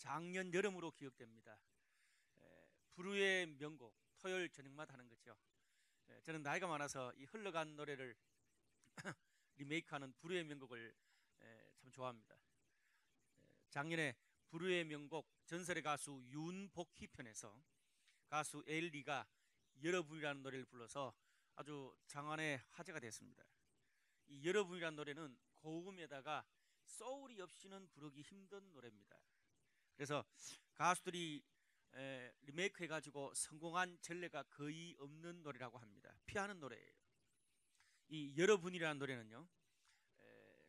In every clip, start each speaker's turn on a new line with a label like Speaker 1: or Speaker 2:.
Speaker 1: 작년 여름으로 기억됩니다. 불후의 명곡 토요일 저녁마다 하는 거죠. 저는 나이가 많아서 이 흘러간 노래를 리메이크하는 불후의 명곡을 참 좋아합니다. 작년에 불후의 명곡 전설의 가수 윤복희 편에서 가수 에일리가 여러분이라는 노래를 불러서 아주 장안의 화제가 됐습니다. 이 여러분이라는 노래는 고음에다가 소울이 없이는 부르기 힘든 노래입니다. 그래서 가수들이 리메이크 해가지고 성공한 전례가 거의 없는 노래라고 합니다. 피하는 노래예요. 이 여러분이라는 노래는요,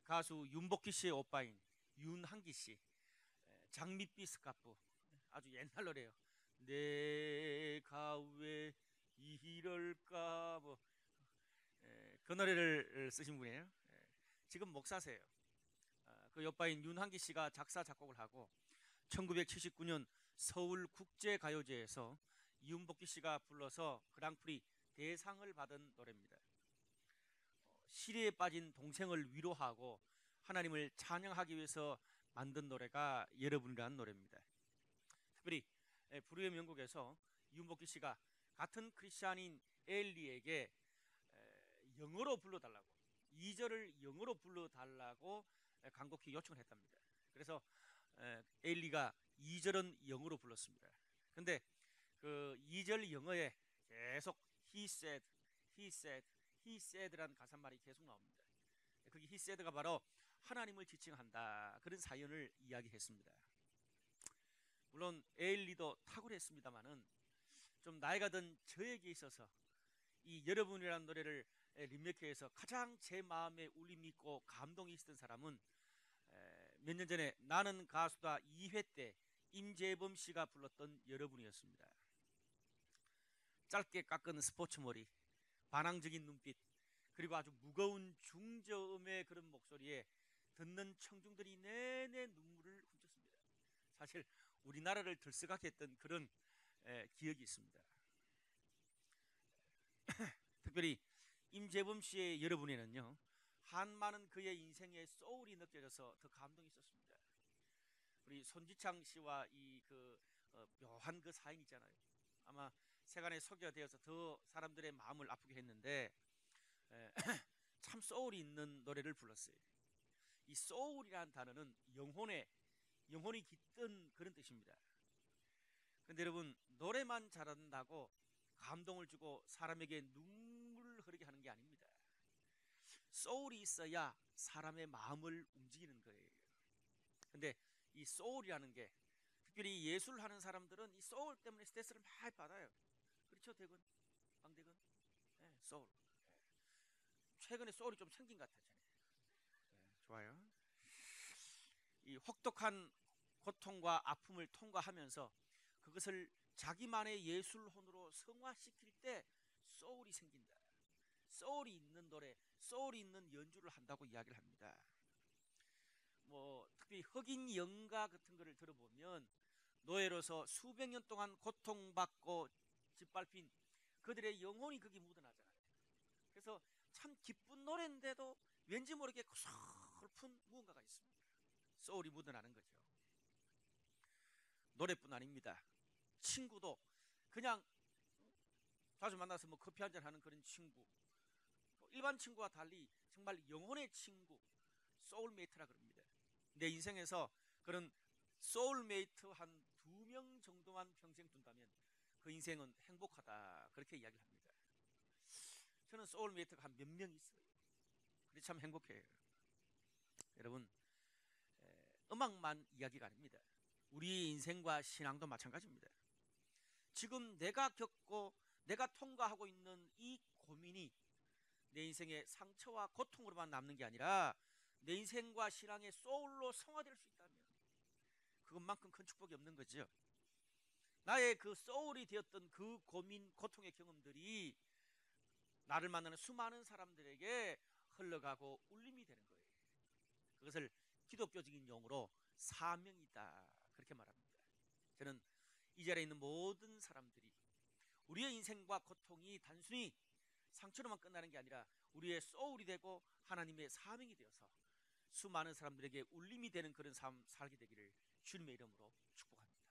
Speaker 1: 가수 윤복희 씨의 오빠인 윤한기 씨, 장밋빛 스카프, 아주 옛날 노래예요. 내가 왜 이럴까, 그 노래를 쓰신 분이에요. 지금 목사세요. 그 오빠인 윤한기 씨가 작사 작곡을 하고 1979년 서울국제가요제에서 윤복희 씨가 불러서 그랑프리 대상을 받은 노래입니다. 시리에 빠진 동생을 위로하고 하나님을 찬양하기 위해서 만든 노래가 여러분이라는 노래입니다. 특별히 불후의 명곡에서 윤복희 씨가 같은 크리스찬인 엘리에게 영어로 불러달라고, 2절을 영어로 불러달라고 간곡히 요청을 했답니다. 그래서 엘리가 2절은 영어로 불렀습니다. 근데 그 2절 영어에 계속 he said, he said, he said라는 가사말이 계속 나옵니다. 거기 he said가 바로 하나님을 지칭한다, 그런 사연을 이야기했습니다. 물론 에일리도 탁월했습니다만은 좀 나이가 든 저에게 있어서 이 여러분이라는 노래를 리메이크해서 가장 제 마음에 울림이 있고 감동이 있었던 사람은 몇 년 전에 나는 가수다 2회 때 임재범 씨가 불렀던 여러분이었습니다. 짧게 깎은 스포츠 머리, 반항적인 눈빛, 그리고 아주 무거운 중저음의 그런 목소리에 듣는 청중들이 내내 눈물을 훔쳤습니다. 사실 우리나라를 들썩하게 했던 그런 기억이 있습니다. 특별히 임재범 씨의 여러분에는요, 한많은 그의 인생의 소울이 느껴져서 더 감동이 있었습니다. 우리 손지창 씨와 이 묘한 그 사인 있잖아요. 아마 세간에 소개가 되어서 더 사람들의 마음을 아프게 했는데 참 소울이 있는 노래를 불렀어요. 이 소울이라는 단어는 영혼이 깃든 그런 뜻입니다. 근데 여러분, 노래만 잘한다고 감동을 주고 사람에게 눈물을 흐르게 하는 게 아닙니다. 소울이 있어야 사람의 마음을 움직이는 거예요. 근데 이 소울이라는 게, 특별히 예술을 하는 사람들은 이 소울 때문에 스트레스를 많이 받아요. 그렇죠, 대근? 황대근? 네, 소울. 최근에 소울이 좀 생긴 것 같아요. 네, 좋아요. 이 혹독한 고통과 아픔을 통과하면서 그것을 자기만의 예술혼으로 성화시킬 때 소울이 생긴다. 소울이 있는 노래, 소울이 있는 연주를 한다고 이야기를 합니다. 특히 흑인 연가 같은 거를 들어보면 노예로서 수백 년 동안 고통받고 짓밟힌 그들의 영혼이 거기 묻어나잖아요. 그래서 참 기쁜 노래인데도 왠지 모르게 슬픈 무언가가 있습니다. 소울이 묻어나는 거죠. 노래뿐 아닙니다. 친구도 그냥 자주 만나서 커피 한잔 하는 그런 친구, 일반 친구와 달리 정말 영혼의 친구, 소울메이트라 그럽니다. 내 인생에서 그런 소울메이트 한 2명 정도만 평생 둔다면 그 인생은 행복하다, 그렇게 이야기를 합니다. 저는 소울메이트가 한 몇 명 있어요. 그래 참 행복해요. 여러분, 음악만 이야기가 아닙니다. 우리 인생과 신앙도 마찬가지입니다. 지금 내가 겪고 내가 통과하고 있는 이 고민이 내 인생의 상처와 고통으로만 남는 게 아니라 내 인생과 신앙의 소울로 성화될 수 있다면 그것만큼 큰 축복이 없는 거죠. 나의 그 소울이 되었던 그 고민, 고통의 경험들이 나를 만나는 수많은 사람들에게 흘러가고 울림이 되는 거예요. 그것을 기독교적인 용어로 사명이다, 그렇게 말합니다. 저는 이 자리에 있는 모든 사람들이 우리의 인생과 고통이 단순히 상처로만 끝나는 게 아니라 우리의 소울이 되고 하나님의 사명이 되어서 수많은 사람들에게 울림이 되는 그런 삶 살게 되기를 주님의 이름으로 축복합니다.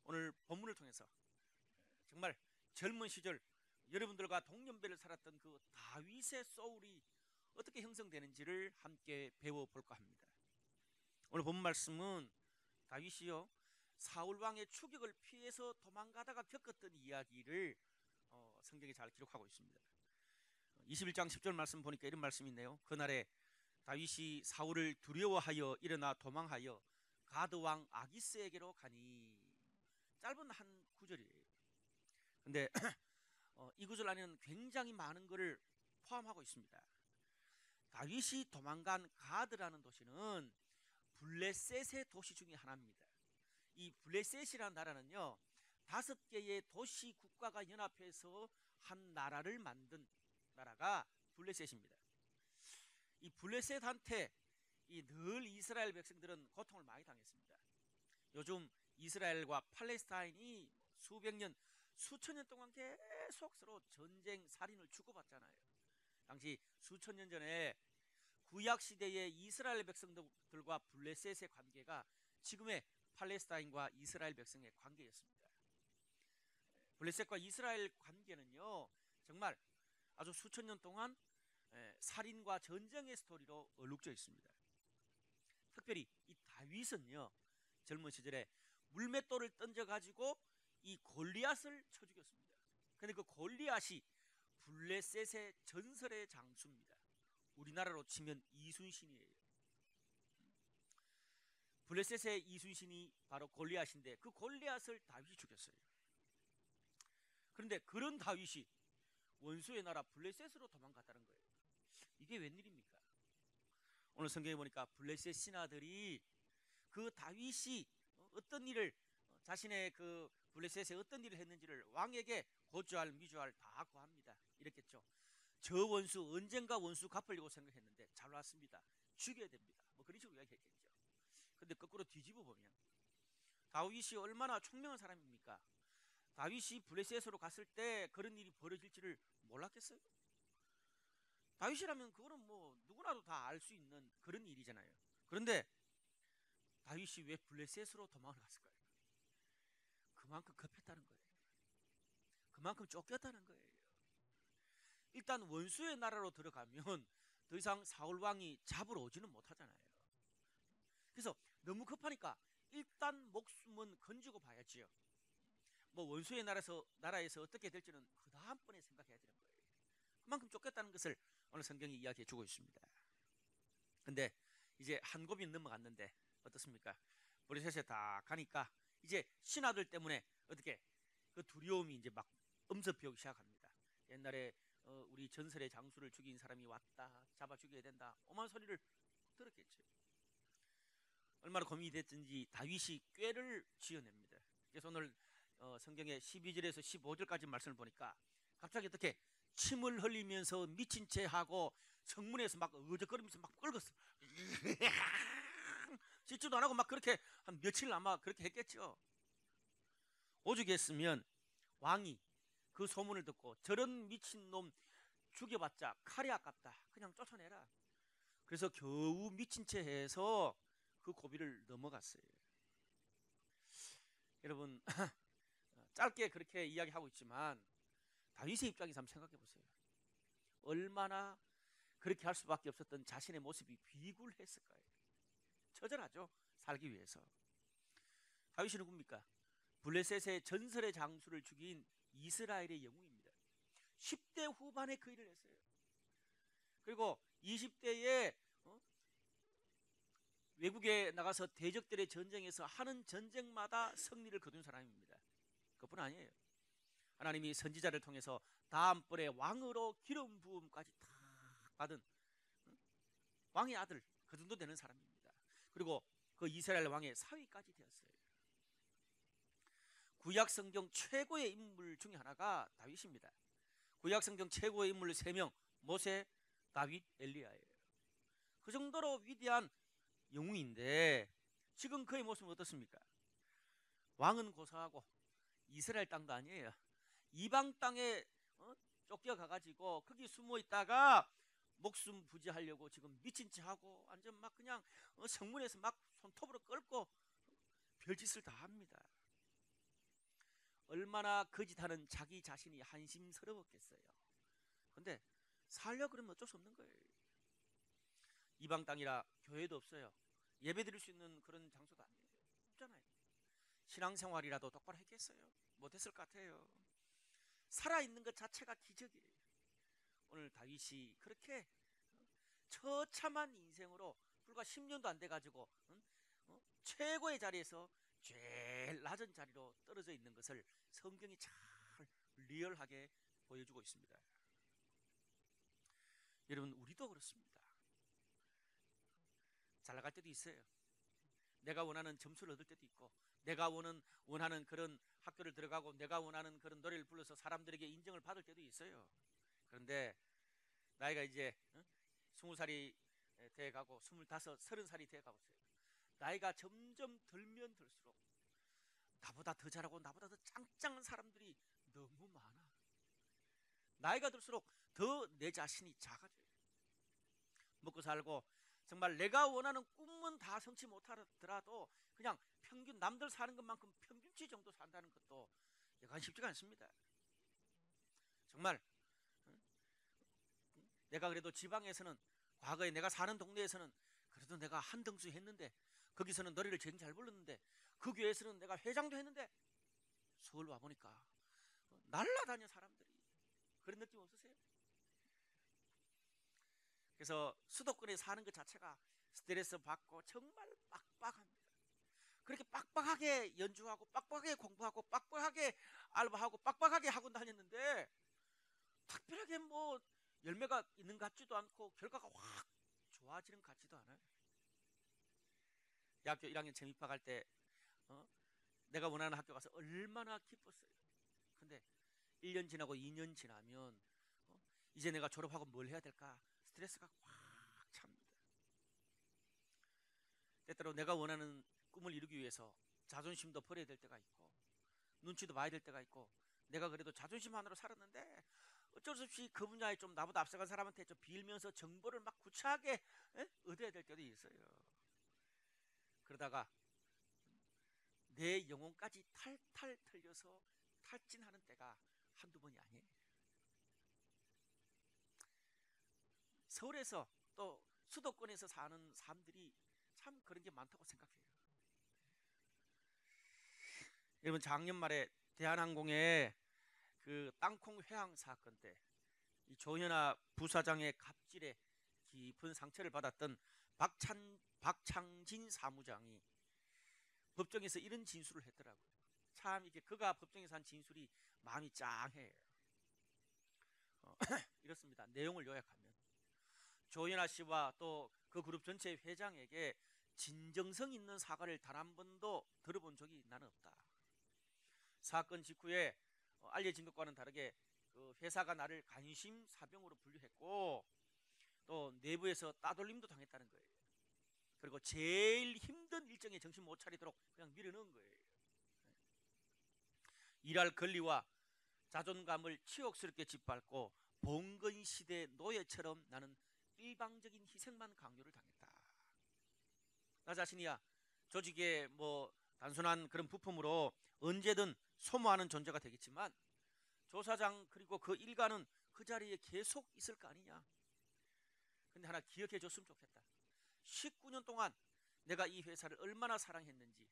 Speaker 1: 오늘 본문을 통해서 정말 젊은 시절 여러분들과 동년배를 살았던 그 다윗의 소울이 어떻게 형성되는지를 함께 배워볼까 합니다. 오늘 본문 말씀은 다윗이요 사울 왕의 추격을 피해서 도망가다가 겪었던 이야기를 성경에 잘 기록하고 있습니다. 21장 10절 말씀 보니까 이런 말씀이 있네요. 그날에 다윗이 사울을 두려워하여 일어나 도망하여 가드 왕 아기스에게로 가니. 짧은 한 구절이에요. 근데 이 구절 안에는 굉장히 많은 것을 포함하고 있습니다. 다윗이 도망간 가드라는 도시는 블레셋의 도시 중에 하나입니다. 이 블레셋이라는 나라는요 5개의 도시 국가가 연합해서 한 나라를 만든 나라가 블레셋입니다. 이 블레셋한테 늘 이스라엘 백성들은 고통을 많이 당했습니다. 요즘 이스라엘과 팔레스타인이 수백 년, 수천 년 동안 계속 서로 전쟁, 살인을 주고받잖아요. 당시 수천 년 전에 구약 시대의 이스라엘 백성들과 블레셋의 관계가 지금의 팔레스타인과 이스라엘 백성의 관계였습니다. 블레셋과 이스라엘 관계는요 정말 아주 수천 년 동안 살인과 전쟁의 스토리로 얼룩져 있습니다. 특별히 이 다윗은요 젊은 시절에 물맷돌을 던져가지고 이 골리앗을 쳐 죽였습니다. 근데 그 골리앗이 블레셋의 전설의 장수입니다. 우리나라로 치면 이순신이에요. 블레셋의 이순신이 바로 골리앗인데 그 골리앗을 다윗이 죽였어요. 그런데 그런 다윗이 원수의 나라 블레셋으로 도망갔다는 거예요. 이게 웬일입니까? 오늘 성경에 보니까 블레셋 신하들이 그 다윗이 어떤 일을 자신의 그 블레셋에 어떤 일을 했는지를 왕에게 고주할 미주할 다 고합니다. 이랬겠죠. 저 원수 언젠가 원수 갚으려고 생각했는데 잘 왔습니다. 죽여야 됩니다. 뭐 그런 식으로 이야기했겠죠. 근데 거꾸로 뒤집어 보면 다윗이 얼마나 총명한 사람입니까? 다윗이 블레셋으로 갔을 때 그런 일이 벌어질지를 몰랐겠어요? 다윗이라면 그거는 뭐 누구나도 다 알 수 있는 그런 일이잖아요. 그런데 다윗이 왜 블레셋으로 도망을 갔을까요? 그만큼 급했다는 거예요. 그만큼 쫓겼다는 거예요. 일단 원수의 나라로 들어가면 더 이상 사울 왕이 잡으러 오지는 못하잖아요. 그래서 너무 급하니까 일단 목숨은 건지고 봐야지요. 뭐 원수의 나라에서 어떻게 될지는 그 다음번에 생각해야 되는 거예요. 그만큼 쫓겼다는 것을 오늘 성경이 이야기해 주고 있습니다. 근데 이제 한 고비 넘어갔는데 어떻습니까? 블레셋에 다 가니까 이제 신하들 때문에 어떻게 그 두려움이 이제 막 엄습해오기 시작합니다. 옛날에 우리 전설의 장수를 죽인 사람이 왔다, 잡아 죽여야 된다, 오만 소리를 들었겠죠. 얼마나 고민이 됐든지 다윗이 꾀를 지어냅니다. 그래서 오늘 성경의 12절에서 15절까지 말씀을 보니까 갑자기 어떻게 침을 흘리면서 미친 채 하고 성문에서 막 어적거리면서 막 끌었어. 씻지도 안 하고 막 그렇게 한 며칠 아마 그렇게 했겠죠. 오죽했으면 왕이 그 소문을 듣고 저런 미친놈 죽여봤자 칼이 아깝다, 그냥 쫓아내라. 그래서 겨우 미친 채 해서 그 고비를 넘어갔어요. 여러분 짧게 그렇게 이야기하고 있지만 다윗의 입장에서 한번 생각해 보세요. 얼마나 그렇게 할 수밖에 없었던 자신의 모습이 비굴했을까요? 처절하죠. 살기 위해서. 다윗이 누굽니까? 블레셋의 전설의 장수를 죽인 이스라엘의 영웅입니다. 10대 후반에 그 일을 했어요. 그리고 20대에 외국에 나가서 대적들의 전쟁에서 하는 전쟁마다 승리를 거둔 사람입니다. 그뿐 아니에요. 하나님이 선지자를 통해서 다음번에 왕으로 기름 부음까지 다 받은 왕의 아들, 그 정도 되는 사람입니다. 그리고 그 이스라엘 왕의 사위까지 되었어요. 구약 성경 최고의 인물 중에 하나가 다윗입니다. 구약 성경 최고의 인물 3명, 모세, 다윗, 엘리야예요. 그 정도로 위대한 영웅인데 지금 그의 모습은 어떻습니까? 왕은 고사하고 이스라엘 땅도 아니에요. 이방 땅에 쫓겨가가지고 거기 숨어 있다가 목숨 부지하려고 지금 미친 척하고 완전 막 그냥 성문에서 막 손톱으로 끌고 별짓을 다 합니다. 얼마나 거짓하는 자기 자신이 한심스러웠겠어요. 근데 살려 그러면 어쩔 수 없는 거예요. 이방 땅이라 교회도 없어요. 예배 드릴 수 있는 그런 장소도 아니에요. 없잖아요. 신앙생활이라도 똑바로 했겠어요? 못했을 것 같아요. 살아있는 것 자체가 기적이에요. 오늘 다윗이 그렇게 처참한 인생으로 불과 10년도 안 돼가지고 최고의 자리에서 제일 낮은 자리로 떨어져 있는 것을 성경이 잘 리얼하게 보여주고 있습니다. 여러분, 우리도 그렇습니다. 잘 나갈 때도 있어요. 내가 원하는 점수를 얻을 때도 있고, 내가 원하는 그런 학교를 들어가고, 내가 원하는 그런 노래를 불러서 사람들에게 인정을 받을 때도 있어요. 그런데 나이가 이제 20살이 돼가고 25, 30살이 돼가고 있어요. 나이가 점점 들면 들수록 나보다 더 잘하고 나보다 더 짱짱한 사람들이 너무 많아. 나이가 들수록 더 내 자신이 작아져요. 먹고 살고 정말 내가 원하는 꿈은 다 성취 못하더라도 그냥 평균, 남들 사는 것만큼 평균치 정도 산다는 것도 여간 쉽지가 않습니다. 정말 내가 그래도 지방에서는, 과거에 내가 사는 동네에서는 그래도 내가 한 등수 했는데, 거기서는 노래를 제일 잘 불렀는데, 그 교회에서는 내가 회장도 했는데, 서울 와보니까 날라다녀 사람들이. 그런 느낌 없으세요? 그래서 수도권에 사는 것 자체가 스트레스 받고 정말 빡빡합니다. 그렇게 빡빡하게 연주하고 빡빡하게 공부하고 빡빡하게 알바하고 빡빡하게 학원 다녔는데 특별하게 뭐 열매가 있는 것 같지도 않고 결과가 확 좋아지는 것 같지도 않아요. 대학교 1학년 처음 입학할 때 내가 원하는 학교 가서 얼마나 기뻤어요. 근데 1년 지나고 2년 지나면 이제 내가 졸업하고 뭘 해야 될까 스트레스가 확 찹니다. 때때로 내가 원하는 꿈을 이루기 위해서 자존심도 버려야 될 때가 있고 눈치도 봐야 될 때가 있고, 내가 그래도 자존심 하나로 살았는데 어쩔 수 없이 그 분야에 좀 나보다 앞서간 사람한테 좀 빌면서 정보를 막 구차하게 얻어야 될 때도 있어요. 그러다가 내 영혼까지 탈탈 털려서 탈진하는 때가 한두 번이 아니에요. 서울에서 또 수도권에서 사는 사람들이 참 그런 게 많다고 생각해요. 여러분, 작년 말에 대한항공의 그 땅콩 회항 사건 때 이 조현아 부사장의 갑질에 깊은 상처를 받았던 박창진 사무장이 법정에서 이런 진술을 했더라고요. 참 이게 그가 법정에서 한 진술이 마음이 짱해요. 이렇습니다. 내용을 요약하면 조현아 씨와 또 그 그룹 전체 회장에게 진정성 있는 사과를 단 한 번도 들어본 적이 나는 없다. 사건 직후에 알려진 것과는 다르게 그 회사가 나를 간심 사병으로 분류했고 또 내부에서 따돌림도 당했다는 거예요. 그리고 제일 힘든 일정에 정신 못 차리도록 그냥 밀어넣은 거예요. 일할 권리와 자존감을 치욕스럽게 짓밟고 봉건 시대 노예처럼 나는 일방적인 희생만 강요를 당했다. 나 자신이야 조직의 뭐 단순한 그런 부품으로 언제든 소모하는 존재가 되겠지만 조 사장 그리고 그 일가는 그 자리에 계속 있을 거 아니냐. 근데 하나 기억해 줬으면 좋겠다. 19년 동안 내가 이 회사를 얼마나 사랑했는지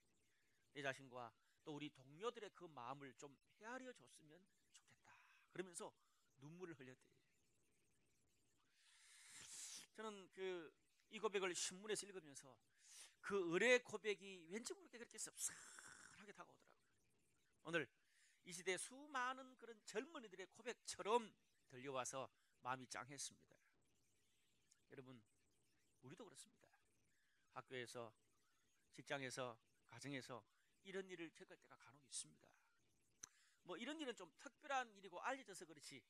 Speaker 1: 내 자신과 또 우리 동료들의 그 마음을 좀 헤아려 줬으면 좋겠다. 그러면서 눈물을 흘렸대요. 저는 이 고백을 신문에서 읽으면서 그 의뢰 고백이 왠지 모르게 그렇게 씁쓸하게 다가오더라고요. 오늘 이 시대 수많은 그런 젊은이들의 고백처럼 들려와서 마음이 짱했습니다. 여러분, 우리도 그렇습니다. 학교에서, 직장에서, 가정에서 이런 일을 겪을 때가 간혹 있습니다. 뭐 이런 일은 좀 특별한 일이고 알려져서 그렇지,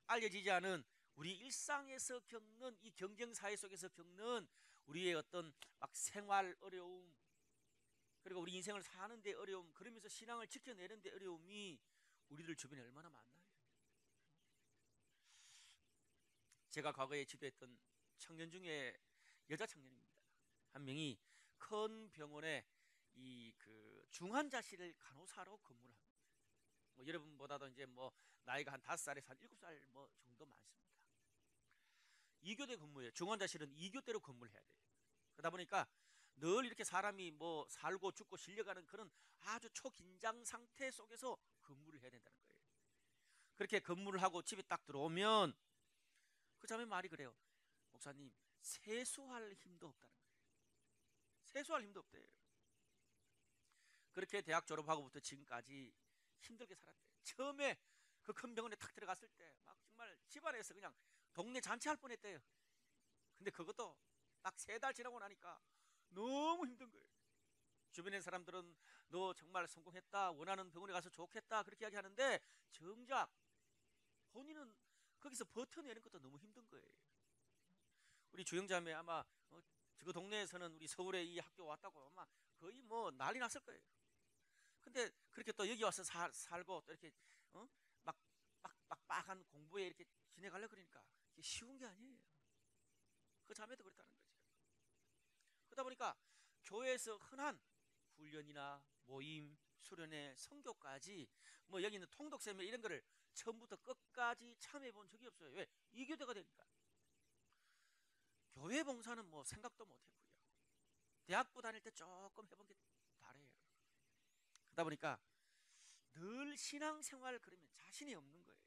Speaker 1: 알려지지 않은 우리 일상에서 겪는 이 경쟁사회 속에서 겪는 우리의 어떤 막 생활 어려움, 그리고 우리 인생을 사는데 어려움, 그러면서 신앙을 지켜내는데 어려움이 우리들 주변에 얼마나 많나요? 제가 과거에 지도했던 청년 중에 여자 청년입니다. 한 명이 큰 병원에 이 그 중환자실 간호사로 근무를 합니다. 뭐 여러분보다도 이제 뭐 나이가 한 5살에서 한 7살 뭐 정도 많습니다. 2교대 근무예요. 중환자실은 2교대로 근무를 해야 돼요. 그러다 보니까 늘 이렇게 사람이 뭐 살고 죽고 실려가는 그런 아주 초긴장 상태 속에서 근무를 해야 된다는 거예요. 그렇게 근무를 하고 집에 딱 들어오면 그 자매 말이 그래요. 목사님, 세수할 힘도 없다는 거예요. 세수할 힘도 없대요. 그렇게 대학 졸업하고부터 지금까지 힘들게 살았대요. 처음에 그 큰 병원에 탁 들어갔을 때 막 정말 집안에서 그냥 동네 잔치할 뻔했대요. 근데 그것도 딱 3달 지나고 나니까 너무 힘든 거예요. 주변의 사람들은 너 정말 성공했다, 원하는 병원에 가서 좋겠다 그렇게 이야기하는데 정작 본인은 거기서 버텨내는 것도 너무 힘든 거예요. 우리 주영자매 아마 그 동네에서는 우리 서울에 이 학교 왔다고 아마 거의 뭐 난리 났을 거예요. 근데 그렇게 또 여기 와서 살고 또 이렇게 막 빡빡한 공부에 이렇게 지내가려 그러니까 이게 쉬운 게 아니에요. 그 자매도 그렇다는 거죠. 그러다 보니까 교회에서 흔한 훈련이나 모임, 수련회, 선교까지 뭐 여기 있는 통독 세미나 이런 거를 처음부터 끝까지 참여해 본 적이 없어요. 왜? 2교대가 되니까. 교회 봉사는 뭐 생각도 못 했고요. 대학부 다닐 때 조금 해본 게 다래요. 그러다 보니까 늘 신앙생활 그러면 자신이 없는 거예요.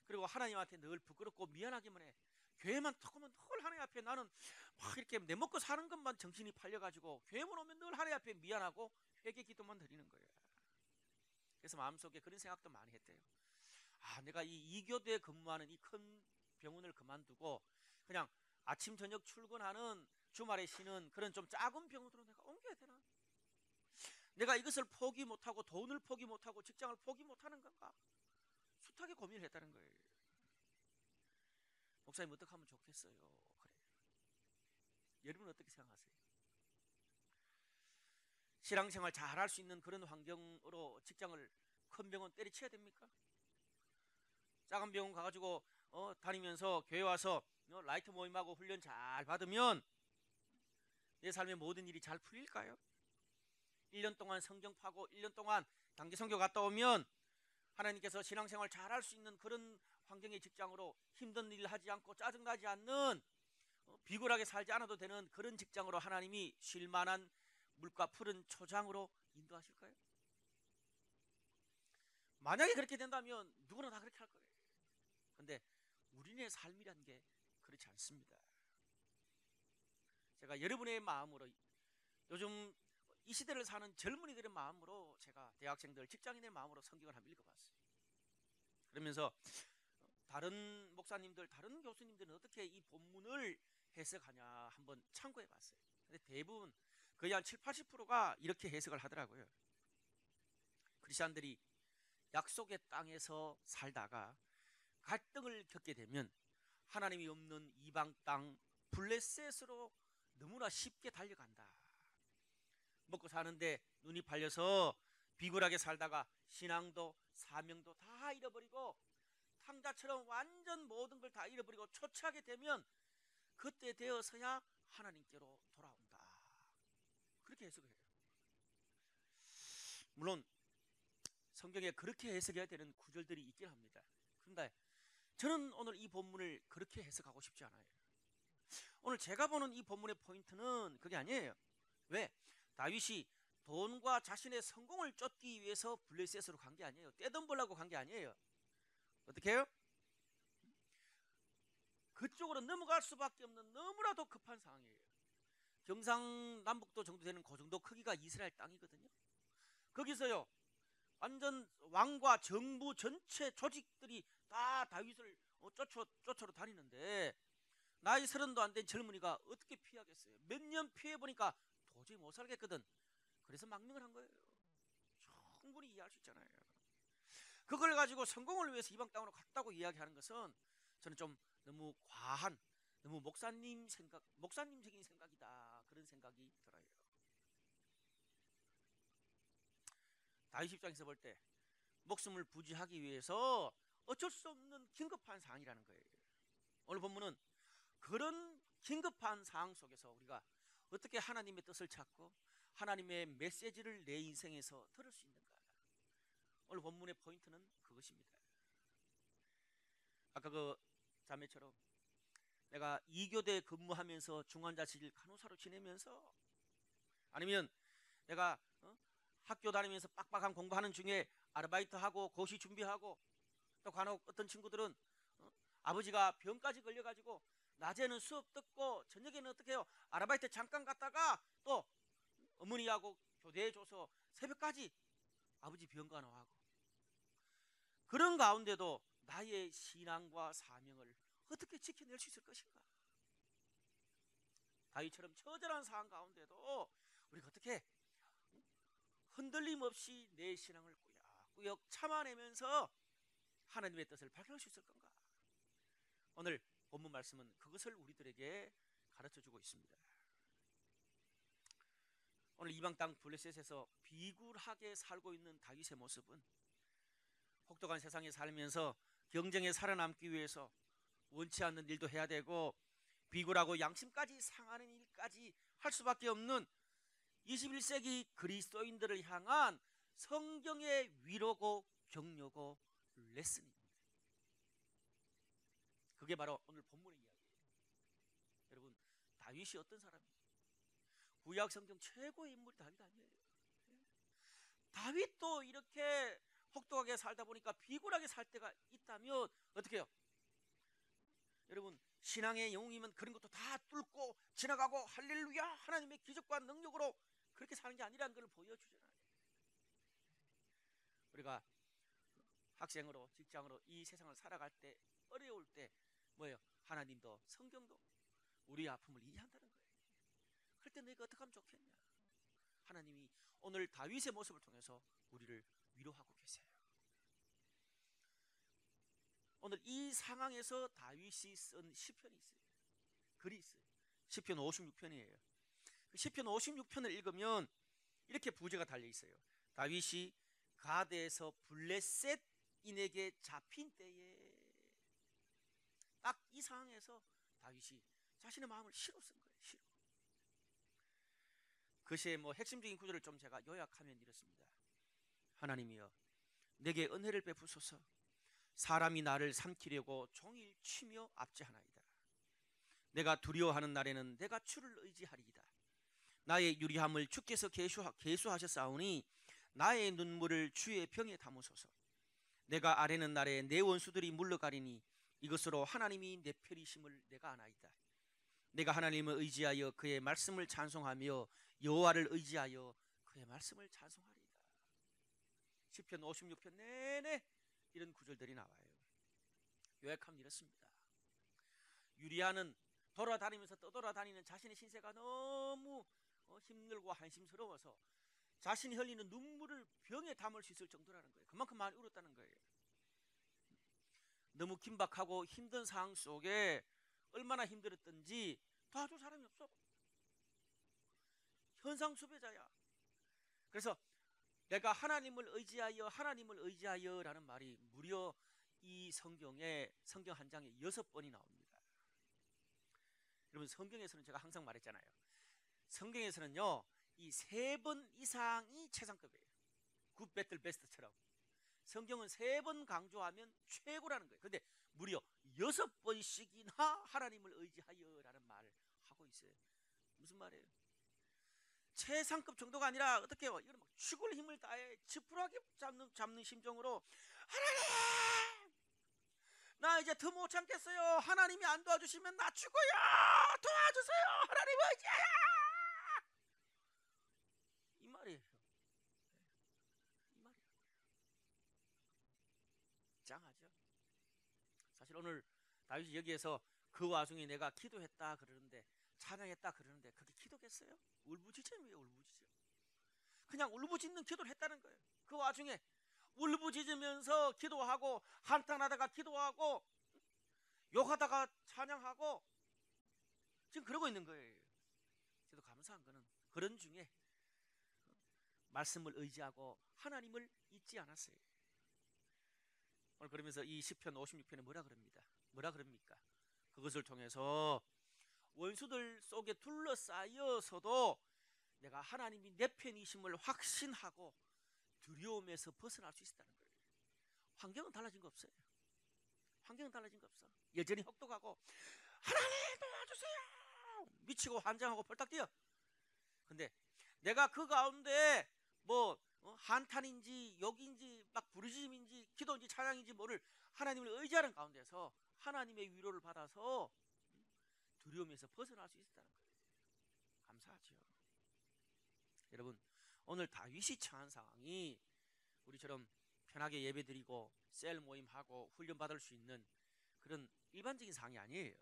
Speaker 1: 그리고 하나님한테 늘 부끄럽고 미안하기만 해. 교회만 터으면 늘 하나님 앞에 나는 막 이렇게 내 먹고 사는 것만 정신이 팔려가지고 교회만 오면 늘 하나님 앞에 미안하고 회개 기도만 드리는 거예요. 그래서 마음속에 그런 생각도 많이 했대요. 아, 내가 이 2교대에 근무하는 이 큰 병원을 그만두고 그냥 아침 저녁 출근하는 주말에 쉬는 그런 좀 작은 병원으로 내가 옮겨야 되나? 내가 이것을 포기 못하고 돈을 포기 못하고 직장을 포기 못하는 건가? 숱하게 고민을 했다는 거예요. 목사님 어떻게 하면 좋겠어요? 그래요. 여러분은 어떻게 생각하세요? 신앙생활 잘 할 수 있는 그런 환경으로 직장을 큰 병원 때려쳐야 됩니까? 작은 병원 가가지고 다니면서 교회 와서 라이트 모임하고 훈련 잘 받으면 내 삶의 모든 일이 잘 풀릴까요? 1년 동안 성경 파고 1년 동안 단기 선교 갔다 오면 하나님께서 신앙생활 잘 할 수 있는 그런 환경의 직장으로 힘든 일 하지 않고 짜증나지 않는 비굴하게 살지 않아도 되는 그런 직장으로 하나님이 쉴만한 물가 푸른 초장으로 인도하실까요? 만약에 그렇게 된다면 누구나 다 그렇게 할 거예요. 근데 우리의 삶이란 게 그렇지 않습니다. 제가 여러분의 마음으로 요즘 이 시대를 사는 젊은이들의 마음으로 제가 대학생들, 직장인의 마음으로 성경을 한번 읽어봤어요. 그러면서 다른 목사님들, 다른 교수님들은 어떻게 이 본문을 해석하냐 한번 참고해봤어요. 근데 대부분 거의 한 7, 80%가 이렇게 해석을 하더라고요. 크리스천들이 약속의 땅에서 살다가 갈등을 겪게 되면 하나님이 없는 이방 땅 블레셋으로 너무나 쉽게 달려간다. 먹고 사는데 눈이 팔려서 비굴하게 살다가 신앙도 사명도 다 잃어버리고 탕자처럼 완전 모든 걸 다 잃어버리고 초췌하게 되면 그때 되어서야 하나님께로 돌아온다. 그렇게 해석을 해요. 물론 성경에 그렇게 해석해야 되는 구절들이 있긴 합니다. 그런데 저는 오늘 이 본문을 그렇게 해석하고 싶지 않아요. 오늘 제가 보는 이 본문의 포인트는 그게 아니에요. 왜? 다윗이 돈과 자신의 성공을 쫓기 위해서 블레셋으로 간 게 아니에요. 떼돈 벌라고 간 게 아니에요. 어떻게 해요? 그쪽으로 넘어갈 수밖에 없는 너무나도 급한 상황이에요. 경상남북도 정도 되는 그 정도 크기가 이스라엘 땅이거든요. 거기서요 완전 왕과 정부 전체 조직들이 다 다윗을 쫓으러 다니는데 나이 30도 안 된 젊은이가 어떻게 피하겠어요? 몇 년 피해보니까 도저히 못 살겠거든. 그래서 망명을 한 거예요. 충분히 이해할 수 있잖아요. 그걸 가지고 성공을 위해서 이방 땅으로 갔다고 이야기하는 것은 저는 좀 너무 과한, 너무 목사님적인 생각이다. 그런 생각이 들어요. 다윗 입장에서 볼 때 목숨을 부지하기 위해서 어쩔 수 없는 긴급한 상황이라는 거예요. 오늘 본문은 그런 긴급한 상황 속에서 우리가 어떻게 하나님의 뜻을 찾고 하나님의 메시지를 내 인생에서 들을 수 있는가. 오늘 본문의 포인트는 그것입니다. 아까 그 자매처럼 내가 2교대 근무하면서 중환자실 간호사로 지내면서, 아니면 내가 학교 다니면서 빡빡한 공부하는 중에 아르바이트하고 고시 준비하고, 또 간혹 어떤 친구들은 아버지가 병까지 걸려가지고 낮에는 수업 듣고 저녁에는 어떻게 해요? 아르바이트 잠깐 갔다가 또 어머니하고 교대해줘서 새벽까지 아버지 병간호하고, 그런 가운데도 나의 신앙과 사명을 어떻게 지켜낼 수 있을 것인가? 다윗처럼 처절한 상황 가운데도 우리가 어떻게 흔들림 없이 내 신앙을 꾸역꾸역 참아내면서 하나님의 뜻을 발견할 수 있을 건가? 오늘 본문 말씀은 그것을 우리들에게 가르쳐주고 있습니다. 오늘 이방 땅 블레셋에서 비굴하게 살고 있는 다윗의 모습은 혹독한 세상에 살면서 경쟁에 살아남기 위해서 원치 않는 일도 해야 되고 비굴하고 양심까지 상하는 일까지 할 수밖에 없는 21세기 그리스도인들을 향한 성경의 위로고 격려고 레슨입니다. 그게 바로 오늘 본문의 이야기예요. 여러분, 다윗이 어떤 사람이에요? 구약 성경 최고의 인물이 다윗 아니에요? 다윗도 이렇게 혹독하게 살다 보니까 비굴하게 살 때가 있다면 어떻게 해요? 여러분, 신앙의 영웅이면 그런 것도 다 뚫고 지나가고 할렐루야 하나님의 기적과 능력으로 그렇게 사는 게 아니라는 걸 보여주잖아요. 우리가 학생으로 직장으로 이 세상을 살아갈 때 어려울 때 뭐예요? 하나님도 성경도 우리의 아픔을 이해한다는 거예요. 그럴 때 너희가 어떻게 하면 좋겠냐? 하나님이 오늘 다윗의 모습을 통해서 우리를 위로하고 계세요. 오늘 이 상황에서 다윗이 쓴 시편이 있어요. 글이 있어요. 시편 56편이에요. 시편 56편을 읽으면 이렇게 부제가 달려 있어요. 다윗이 가드에서 블레셋인에게 잡힌 때에, 딱 이 상황에서 다윗이 자신의 마음을 시로 쓴 거예요. 시로. 그것의 핵심적인 구절을 좀 제가 요약하면 이렇습니다. 하나님이여, 내게 은혜를 베푸소서. 사람이 나를 삼키려고 종일 치며 압제하나이다. 내가 두려워하는 날에는 내가 주를 의지하리이다. 나의 유리함을 주께서 계수하셨사오니 나의 눈물을 주의 병에 담으소서. 내가 아뢰는 날에 내 원수들이 물러가리니 이것으로 하나님이 내 편이심을 내가 아나이다. 내가 하나님을 의지하여 그의 말씀을 찬송하며 여호와를 의지하여 그의 말씀을 찬송하리이다. 시편 56편 내내 이런 구절들이 나와요. 요약하면 이렇습니다. 유리아는 돌아다니면서 떠돌아다니는 자신의 신세가 너무 힘들고 한심스러워서 자신이 흘리는 눈물을 병에 담을 수 있을 정도라는 거예요. 그만큼 많이 울었다는 거예요. 너무 긴박하고 힘든 상황 속에 얼마나 힘들었던지 도와줄 사람이 없어. 현상수배자야. 그래서 내가 하나님을 의지하여 라는 말이 무려 이 성경에 성경 한 장에 6번이 나옵니다. 여러분, 성경에서는 제가 항상 말했잖아요. 성경에서는요, 이 3번 이상이 최상급이에요. 굿, 배틀, 베스트처럼. 성경은 3번 강조하면 최고라는 거예요. 그런데 무려 6번씩이나 하나님을 의지하여라는 말을 하고 있어요. 무슨 말이에요? 최상급 정도가 아니라 어떻게 해요? 이건 막 죽을 힘을 다해 지푸라기 잡는 심정으로, 하나님! 나 이제 더 못 참겠어요. 하나님이 안 도와주시면 나 죽어요. 도와주세요. 하나님 의지하여. 이 말이에요. 이 말이에요. 짱하죠. 사실 오늘 다윗이 여기에서 그 와중에 내가 기도했다 그러는데, 찬양했다 그러는데 그게 기도겠어요? 울부짖음이에요. 울부짖음. 그냥 울부짖는 기도를 했다는 거예요. 그 와중에 울부짖으면서 기도하고, 한탄하다가 기도하고, 욕하다가 찬양하고, 지금 그러고 있는 거예요. 저도 감사한 거는 그런 중에 말씀을 의지하고 하나님을 잊지 않았어요. 오늘 그러면서 이 시편 56편에 뭐라 그럽니까? 그것을 통해서 원수들 속에 둘러싸여서도 내가 하나님이 내 편이심을 확신하고 두려움에서 벗어날 수 있다는 거예요. 환경은 달라진 거 없어요. 환경은 달라진 거 없어. 여전히 혹독하고 하나님 도와주세요 미치고 환장하고 벌떡 뛰어. 근데 내가 그 가운데 뭐 한탄인지 욕인지 막 부르짖음인지 기도인지 찬양인지 뭐를 하나님을 의지하는 가운데서 하나님의 위로를 받아서 두려움에서 벗어날 수 있다는 거예요. 감사하죠. 여러분, 오늘 다윗이 처한 상황이 우리처럼 편하게 예배드리고 셀 모임하고 훈련받을 수 있는 그런 일반적인 상황이 아니에요.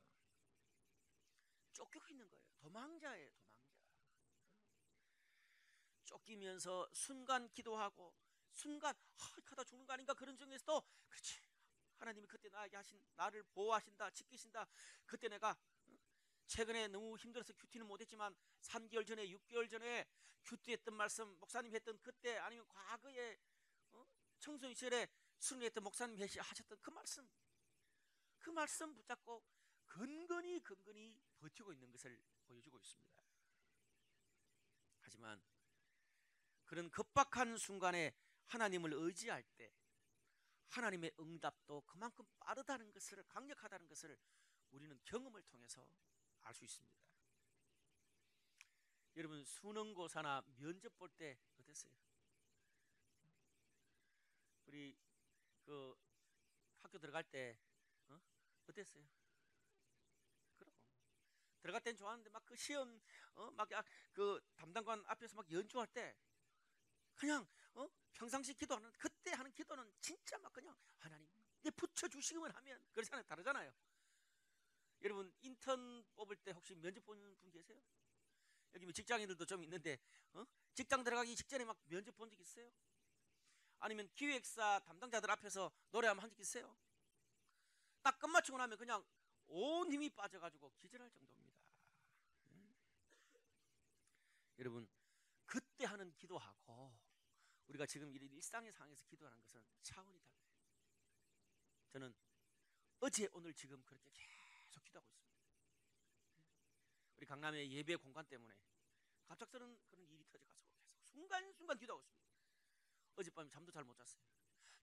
Speaker 1: 쫓기고 있는 거예요. 도망자예요. 도망자. 쫓기면서 순간 기도하고 순간 하다 죽는 거 아닌가 그런 중에서도 그렇지, 하나님이 그때 나에게 하신 나를 보호하신다 지키신다. 그때 내가 최근에 너무 힘들어서 큐티는 못했지만 3개월 전에 6개월 전에 큐티했던 말씀 목사님 했던 그때 아니면 과거에 청소년 시절에 순회했던 목사님 하셨던 그 말씀 붙잡고 근근히 버티고 있는 것을 보여주고 있습니다. 하지만 그런 급박한 순간에 하나님을 의지할 때 하나님의 응답도 그만큼 빠르다는 것을, 강력하다는 것을 우리는 경험을 통해서 알 수 있습니다. 여러분, 수능고사나 면접 볼 때 어땠어요? 우리 그 학교 들어갈 때 어땠어요? 그럼 들어갈 땐 좋았는데 막 그 시험 막 그 담당관 앞에서 막 연주할 때 그냥 평상시 기도하는 그때 하는 기도는 진짜 막 그냥 하나님 내 붙여주시기만 하면 그렇잖아요. 다르잖아요. 여러분, 인턴 뽑을 때 혹시 면접 보는 분 계세요? 여기 뭐 직장인들도 좀 있는데 직장 들어가기 직전에 막 면접 본 적 있어요? 아니면 기획사 담당자들 앞에서 노래하면 한 적 있어요? 딱 끝마치고 나면 그냥 온 힘이 빠져가지고 기절할 정도입니다. 여러분, 그때 하는 기도하고 우리가 지금 이런 일상의 상황에서 기도하는 것은 차원이 달라요. 저는 어제 오늘 지금 그렇게 계속 기도하고 있습니다. 우리 강남의 예배 공간 때문에 갑작스런 그런 일이 터져가지고 계속 순간순간 기도하고 있습니다. 어젯밤에 잠도 잘 못 잤어요.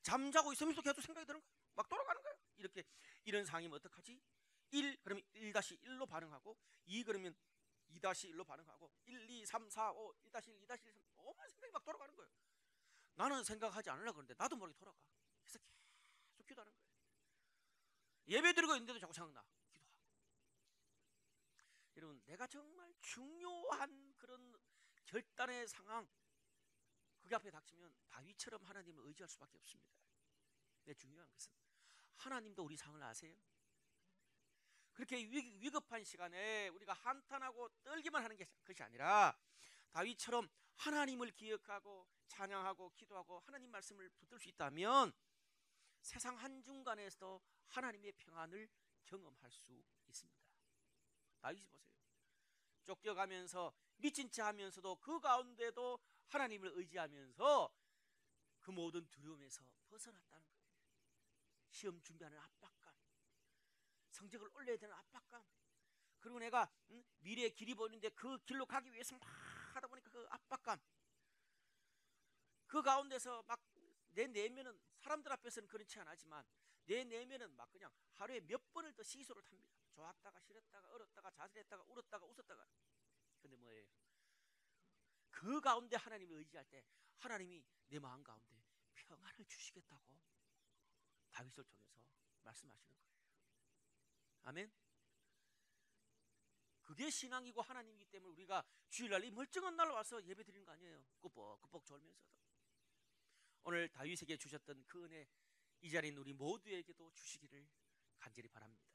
Speaker 1: 잠자고 있으면서 계속 생각이 드는 거예요. 막 돌아가는 거예요. 이렇게 이런 상황이면 어떡하지? 1 그러면 1-1로 반응하고 2 그러면 2-1로 반응하고 1, 2, 3, 4, 5 1-1, 2-1 오만 생각이 막 돌아가는 거예요. 나는 생각하지 않으려고 그러는데 나도 모르게 돌아가. 그래서 계속 기도하는 거예요. 예배 드리고 있는데도 자꾸 생각나. 기도하고. 여러분, 내가 정말 중요한 그런 결단의 상황 그게 앞에 닥치면 다윗처럼 하나님을 의지할 수밖에 없습니다. 근데 중요한 것은 하나님도 우리 상황을 아세요? 그렇게 위급한 시간에 우리가 한탄하고 떨기만 하는 것이 아니라 다윗처럼 하나님을 기억하고 찬양하고 기도하고 하나님 말씀을 붙들 수 있다면 세상 한중간에서도 하나님의 평안을 경험할 수 있습니다. 다윗이 보세요. 쫓겨가면서 미친 체 하면서도 그 가운데도 하나님을 의지하면서 그 모든 두려움에서 벗어났다는 거예요. 시험 준비하는 압박감, 성적을 올려야 되는 압박감, 그리고 내가 미래의 길이 보이는데 그 길로 가기 위해서 막 하다 보니까 그 압박감, 그 가운데서 막 내 내면은 사람들 앞에서는 그렇지 않았지만 내 내면은 막 그냥 하루에 몇 번을 더 시소를 탑니다. 좋았다가 싫었다가 얼었다가 자살했다가 울었다가 웃었다가. 근데 뭐예요? 그 가운데 하나님을 의지할 때 하나님이 내 마음 가운데 평안을 주시겠다고 다윗을 통해서 말씀하시는 거예요. 아멘. 그게 신앙이고 하나님이기 때문에 우리가 주일날 이 멀쩡한 날 와서 예배 드리는 거 아니에요. 꾸벅꾸벅 졸면서도. 오늘 다윗에게 주셨던 그 은혜 이 자리에 있는 우리 모두에게도 주시기를 간절히 바랍니다.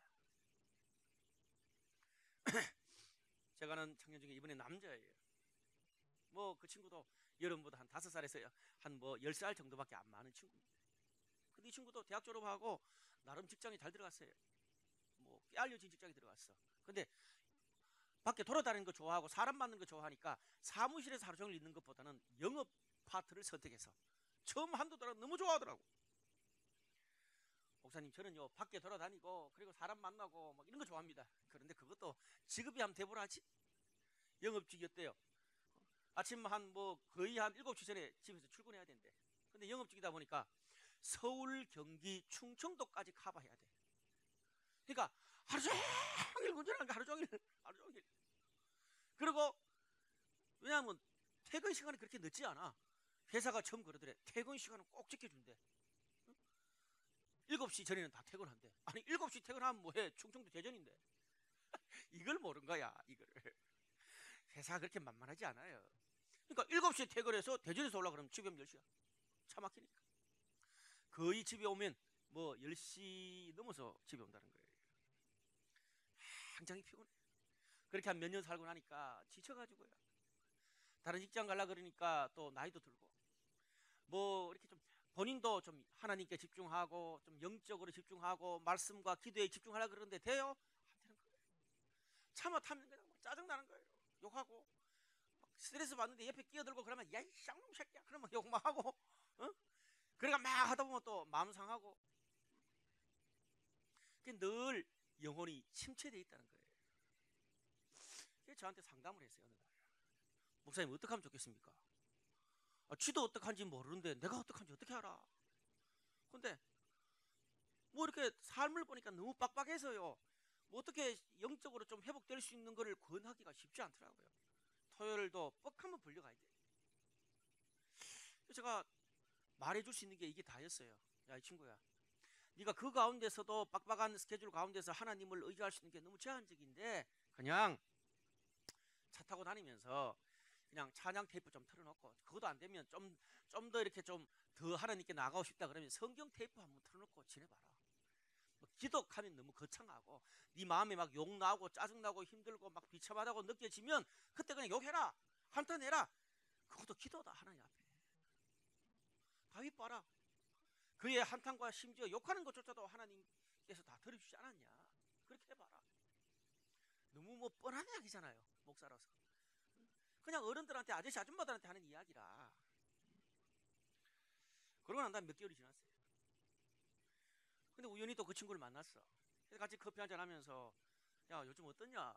Speaker 1: 제가 아는 청년 중에 이번에 남자예요. 뭐 그 친구도 여러분보다 한 5살에서 한 뭐 10살 정도밖에 안 많은 친구입니다. 근데 이 친구도 대학 졸업하고 나름 직장에 잘 들어갔어요. 뭐 꽤 알려진 직장에 들어갔어. 근데 밖에 돌아다니는 거 좋아하고 사람 만나는 거 좋아하니까 사무실에서 하루 종일 있는 것보다는 영업 파트를 선택해서 처음 한두 달 너무 좋아하더라고. 목사님 저는요 밖에 돌아다니고 그리고 사람 만나고 막 이런 거 좋아합니다. 그런데 그것도 직업이 한번 대보라지. 영업직이었대요. 아침 한 뭐 거의 한 7시 전에 집에서 출근해야 된대. 근데 영업직이다 보니까 서울, 경기, 충청도까지 커버해야 돼. 그러니까 하루 종일 운전하는 거 하루 종일 하루 종일. 그리고 왜냐하면 퇴근 시간이 그렇게 늦지 않아. 회사가 처음 그러더래. 퇴근 시간은 꼭 지켜준대. 7시 전에는 다 퇴근한대. 아니 7시 퇴근하면 뭐해? 충청도 대전인데. 이걸 모른 거야 이걸. 회사가 그렇게 만만하지 않아요. 그러니까 7시에 퇴근해서 대전에서 올라 그러면 집에 오면 10시야. 차 막히니까. 거의 집에 오면 뭐 10시 넘어서 집에 온다는 거예요. 굉장히 피곤해. 그렇게 한 몇 년 살고 나니까 지쳐가지고요. 다른 직장 가려 그러니까 또 나이도 들고 뭐 이렇게 좀 본인도 좀 하나님께 집중하고 좀 영적으로 집중하고 말씀과 기도에 집중하려 그러는데 돼요? 안 되는 거예요. 차마 타면 그냥 막 짜증나는 거예요. 욕하고 막 스트레스 받는데 옆에 끼어들고 그러면 야이 쌍놈 새끼야 그러면 욕 막 하고 어? 그러니까 막 하다 보면 또 마음 상하고 늘 영혼이 침체되어 있다는 거예요. 그래서 저한테 상담을 했어요. 어느 날. 목사님 어떻게 하면 좋겠습니까? 쥐도 어떻게 하는지 모르는데 내가 어떻게 하는지 어떻게 알아? 근데 뭐 이렇게 삶을 보니까 너무 빡빡해서요. 뭐 어떻게 영적으로 좀 회복될 수 있는 거를 권하기가 쉽지 않더라고요. 토요일도 뻑 한번 불려가야 돼. 제가 말해줄 수 있는 게 이게 다였어요. 야, 이 친구야. 네가 그 가운데서도 빡빡한 스케줄 가운데서 하나님을 의지할 수 있는 게 너무 제한적인데 그냥 차 타고 다니면서 그냥 찬양 테이프 좀 틀어놓고 그것도 안 되면 좀 더 이렇게 좀 더 하나님께 나가고 싶다 그러면 성경 테이프 한번 틀어놓고 지내봐라. 뭐 기독하면 너무 거창하고 네 마음에 막 욕 나오고 짜증 나고 힘들고 막 비참하다고 느껴지면 그때 그냥 욕해라 한탄해라. 그것도 기도다 하나님 앞에. 다윗 봐라. 그의 한탄과 심지어 욕하는 것조차도 하나님께서 다 들어주지 않았냐. 그렇게 해봐라. 너무 뭐 뻔한 이야기잖아요 목사라서. 그냥 어른들한테 아저씨 아줌마들한테 하는 이야기라. 그러고 난 다음에 몇 개월이 지났어요. 근데 우연히 또 그 친구를 만났어. 그래서 같이 커피 한잔 하면서 야 요즘 어떠냐.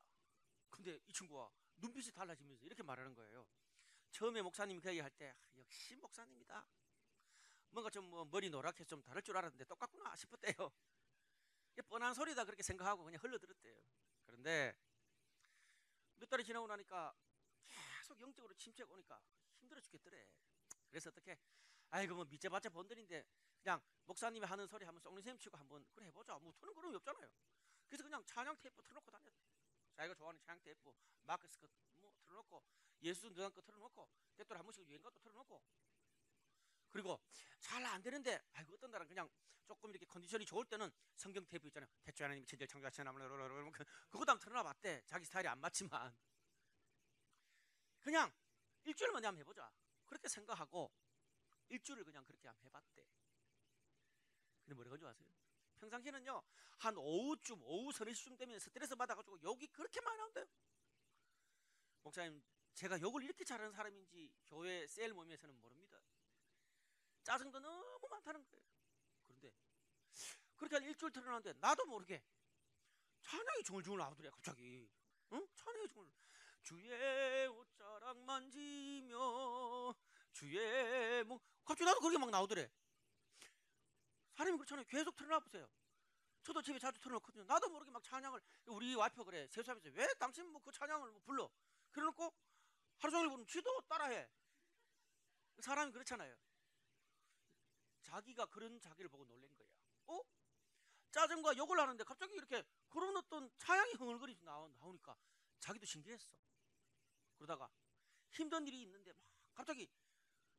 Speaker 1: 근데 이 친구가 눈빛이 달라지면서 이렇게 말하는 거예요. 처음에 목사님이 그 얘기할 때 역시 목사님이다. 뭔가 좀 뭐 머리 노랗게 좀 다를 줄 알았는데 똑같구나 싶었대요. 뻔한 소리다 그렇게 생각하고 그냥 흘러들었대요. 그런데 몇 달이 지나고 나니까 계속 영적으로 침체가 오니까 힘들어 죽겠더래. 그래서 어떻게 아이고 뭐 밑져봤자 본들인데 그냥 목사님이 하는 소리 한번 쏙니샘 치고 한번 그래 해보자. 뭐 트는 그런 게 없잖아요. 그래서 그냥 찬양 테이프 틀어놓고 다녔대. 자기가 좋아하는 찬양 테이프 마크스 거뭐 틀어놓고 예수 누난 거 틀어놓고 때또 한 번씩 유행가 또 틀어놓고 그리고 잘 안 되는데 아이고 어떤 날은 그냥 조금 이렇게 컨디션이 좋을 때는 성경 테이프 있잖아요. 대주 하나님이 천지를 창조하신 하나님 그것도 한번 틀어놔봤대. 자기 스타일이 안 맞지만 그냥 일주일만 한번 해보자 그렇게 생각하고 일주일을 그냥 그렇게 한번 해봤대. 근데 뭐라고 하는 줄 아세요? 평상시에는요 한 오후쯤 오후 서너 시쯤 되면 스트레스 받아가지고 욕이 그렇게 많이 나온대요. 목사님 제가 욕을 이렇게 잘하는 사람인지 교회 셀 모임에서는 모릅니다. 짜증도 너무 많다는 거예요. 그런데 그렇게 한 일주일 틀어놨는데 나도 모르게 찬양이 중얼중얼 나오더래 갑자기. 응? 찬양이 중얼 주의 옷자락 만지며 주의 뭐 갑자기 나도 그렇게 막 나오더래. 사람이 그렇잖아요. 계속 틀어놔보세요. 저도 집에 자주 틀어놓거든요. 나도 모르게 막 찬양을 우리 와이프 그래 세수하면서 왜 당신 뭐 그 찬양을 뭐 불러 그래놓고 하루 종일 부르면 쥐도 따라해. 사람이 그렇잖아요. 자기가 그런 자기를 보고 놀란 거야. 어? 짜증과 욕을 하는데 갑자기 이렇게 그런 어떤 찬양이 흥얼거리면서 나오니까 자기도 신기했어. 그러다가 힘든 일이 있는데 막 갑자기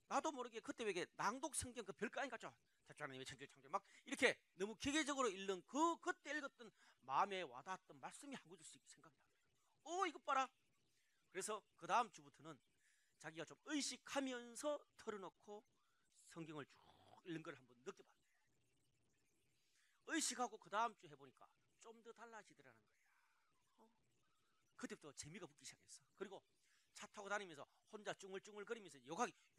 Speaker 1: 나도 모르게 그때 왜 낭독 성경 그 별거 아니겠죠. 대주하나님의 천지 창조 막 이렇게 너무 기계적으로 읽는 그때 읽었던 마음에 와닿았던 말씀이 한 구절씩 생각이 나요. 이것 봐라. 그래서 그 다음 주부터는 자기가 좀 의식하면서 털어놓고 성경을 쭉 읽는 걸 한번 느껴봤대요. 의식하고 그 다음 주 해보니까 좀 더 달라지더라는 거야. 그때부터 재미가 붙기 시작했어. 그리고 차 타고 다니면서 혼자 쭝얼쭝얼거리면서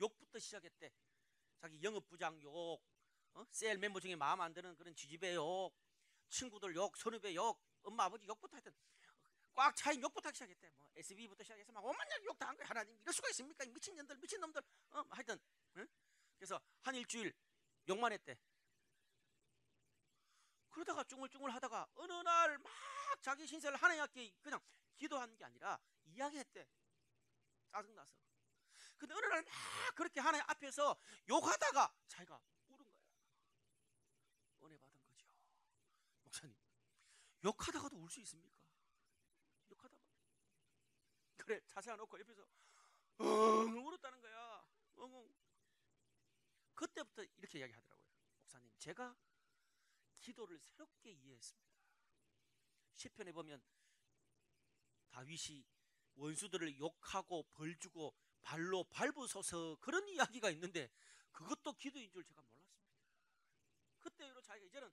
Speaker 1: 욕부터 시작했대. 자기 영업부장 욕, 셀 멤버 중에 마음 안 드는 그런 지지배 욕, 친구들 욕, 선후배 욕, 엄마 아버지 욕부터 하여튼 꽉 차인 욕부터 하기 시작했대. 뭐 SB부터 시작해서 막 오만냥 욕 다 한 거야. 하나님 이럴 수가 있습니까? 미친년들, 미친놈들. 하여튼 그래서 한 일주일 욕만 했대. 그러다가 쭝얼쭝얼 하다가 어느 날 막 자기 신세를 하나님 앞에 그냥 기도하는 게 아니라 이야기했대. 짜증나서. 근데 어느 날 막 그렇게 하나님 앞에서 욕하다가 자기가 울은 거야. 은혜 받은 거죠. 목사님, 욕하다가도 울 수 있습니까? 욕하다가. 그래, 자세 안 놓고 옆에서 울었다는 거야. 그때부터 이렇게 이야기하더라고요. 목사님, 제가 기도를 새롭게 이해했습니다. 시편에 보면 다윗이 원수들을 욕하고 벌주고 발로 밟으소서 그런 이야기가 있는데 그것도 기도인 줄 제가 몰랐습니다. 그때로 자기가 이제는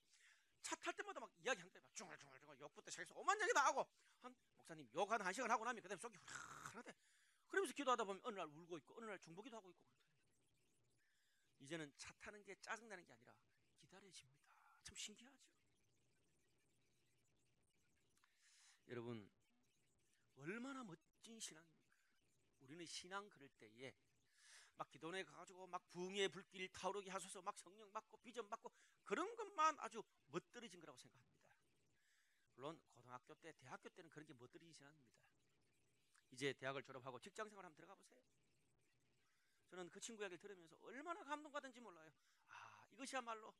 Speaker 1: 차 탈 때마다 막 이야기한다. 막 중얼중얼 욕부터 시작해서 오만하게 다 하고 목사님 욕 한 1시간 하고 나면 그다음에 속이 후련하대. 그러면서 기도하다 보면 어느 날 울고 있고 어느 날 중보기도 하고 있고 그렇대. 이제는 차 타는 게 짜증나는 게 아니라 기다려집니다. 참 신기하죠. 여러분 얼마나 멋진 신앙입니까? 우리는 신앙 그럴 때에 막 기도원에 가가지고 막 부흥의 불길 타오르게 하소서 막 성령 받고 비전 받고 그런 것만 아주 멋들어진 거라고 생각합니다. 물론 고등학교 때 대학교 때는 그런 게 멋들어진 신앙입니다. 이제 대학을 졸업하고 직장생활 한번 들어가 보세요. 저는 그 친구 이야기를 들으면서 얼마나 감동받은지 몰라요. 이것이야말로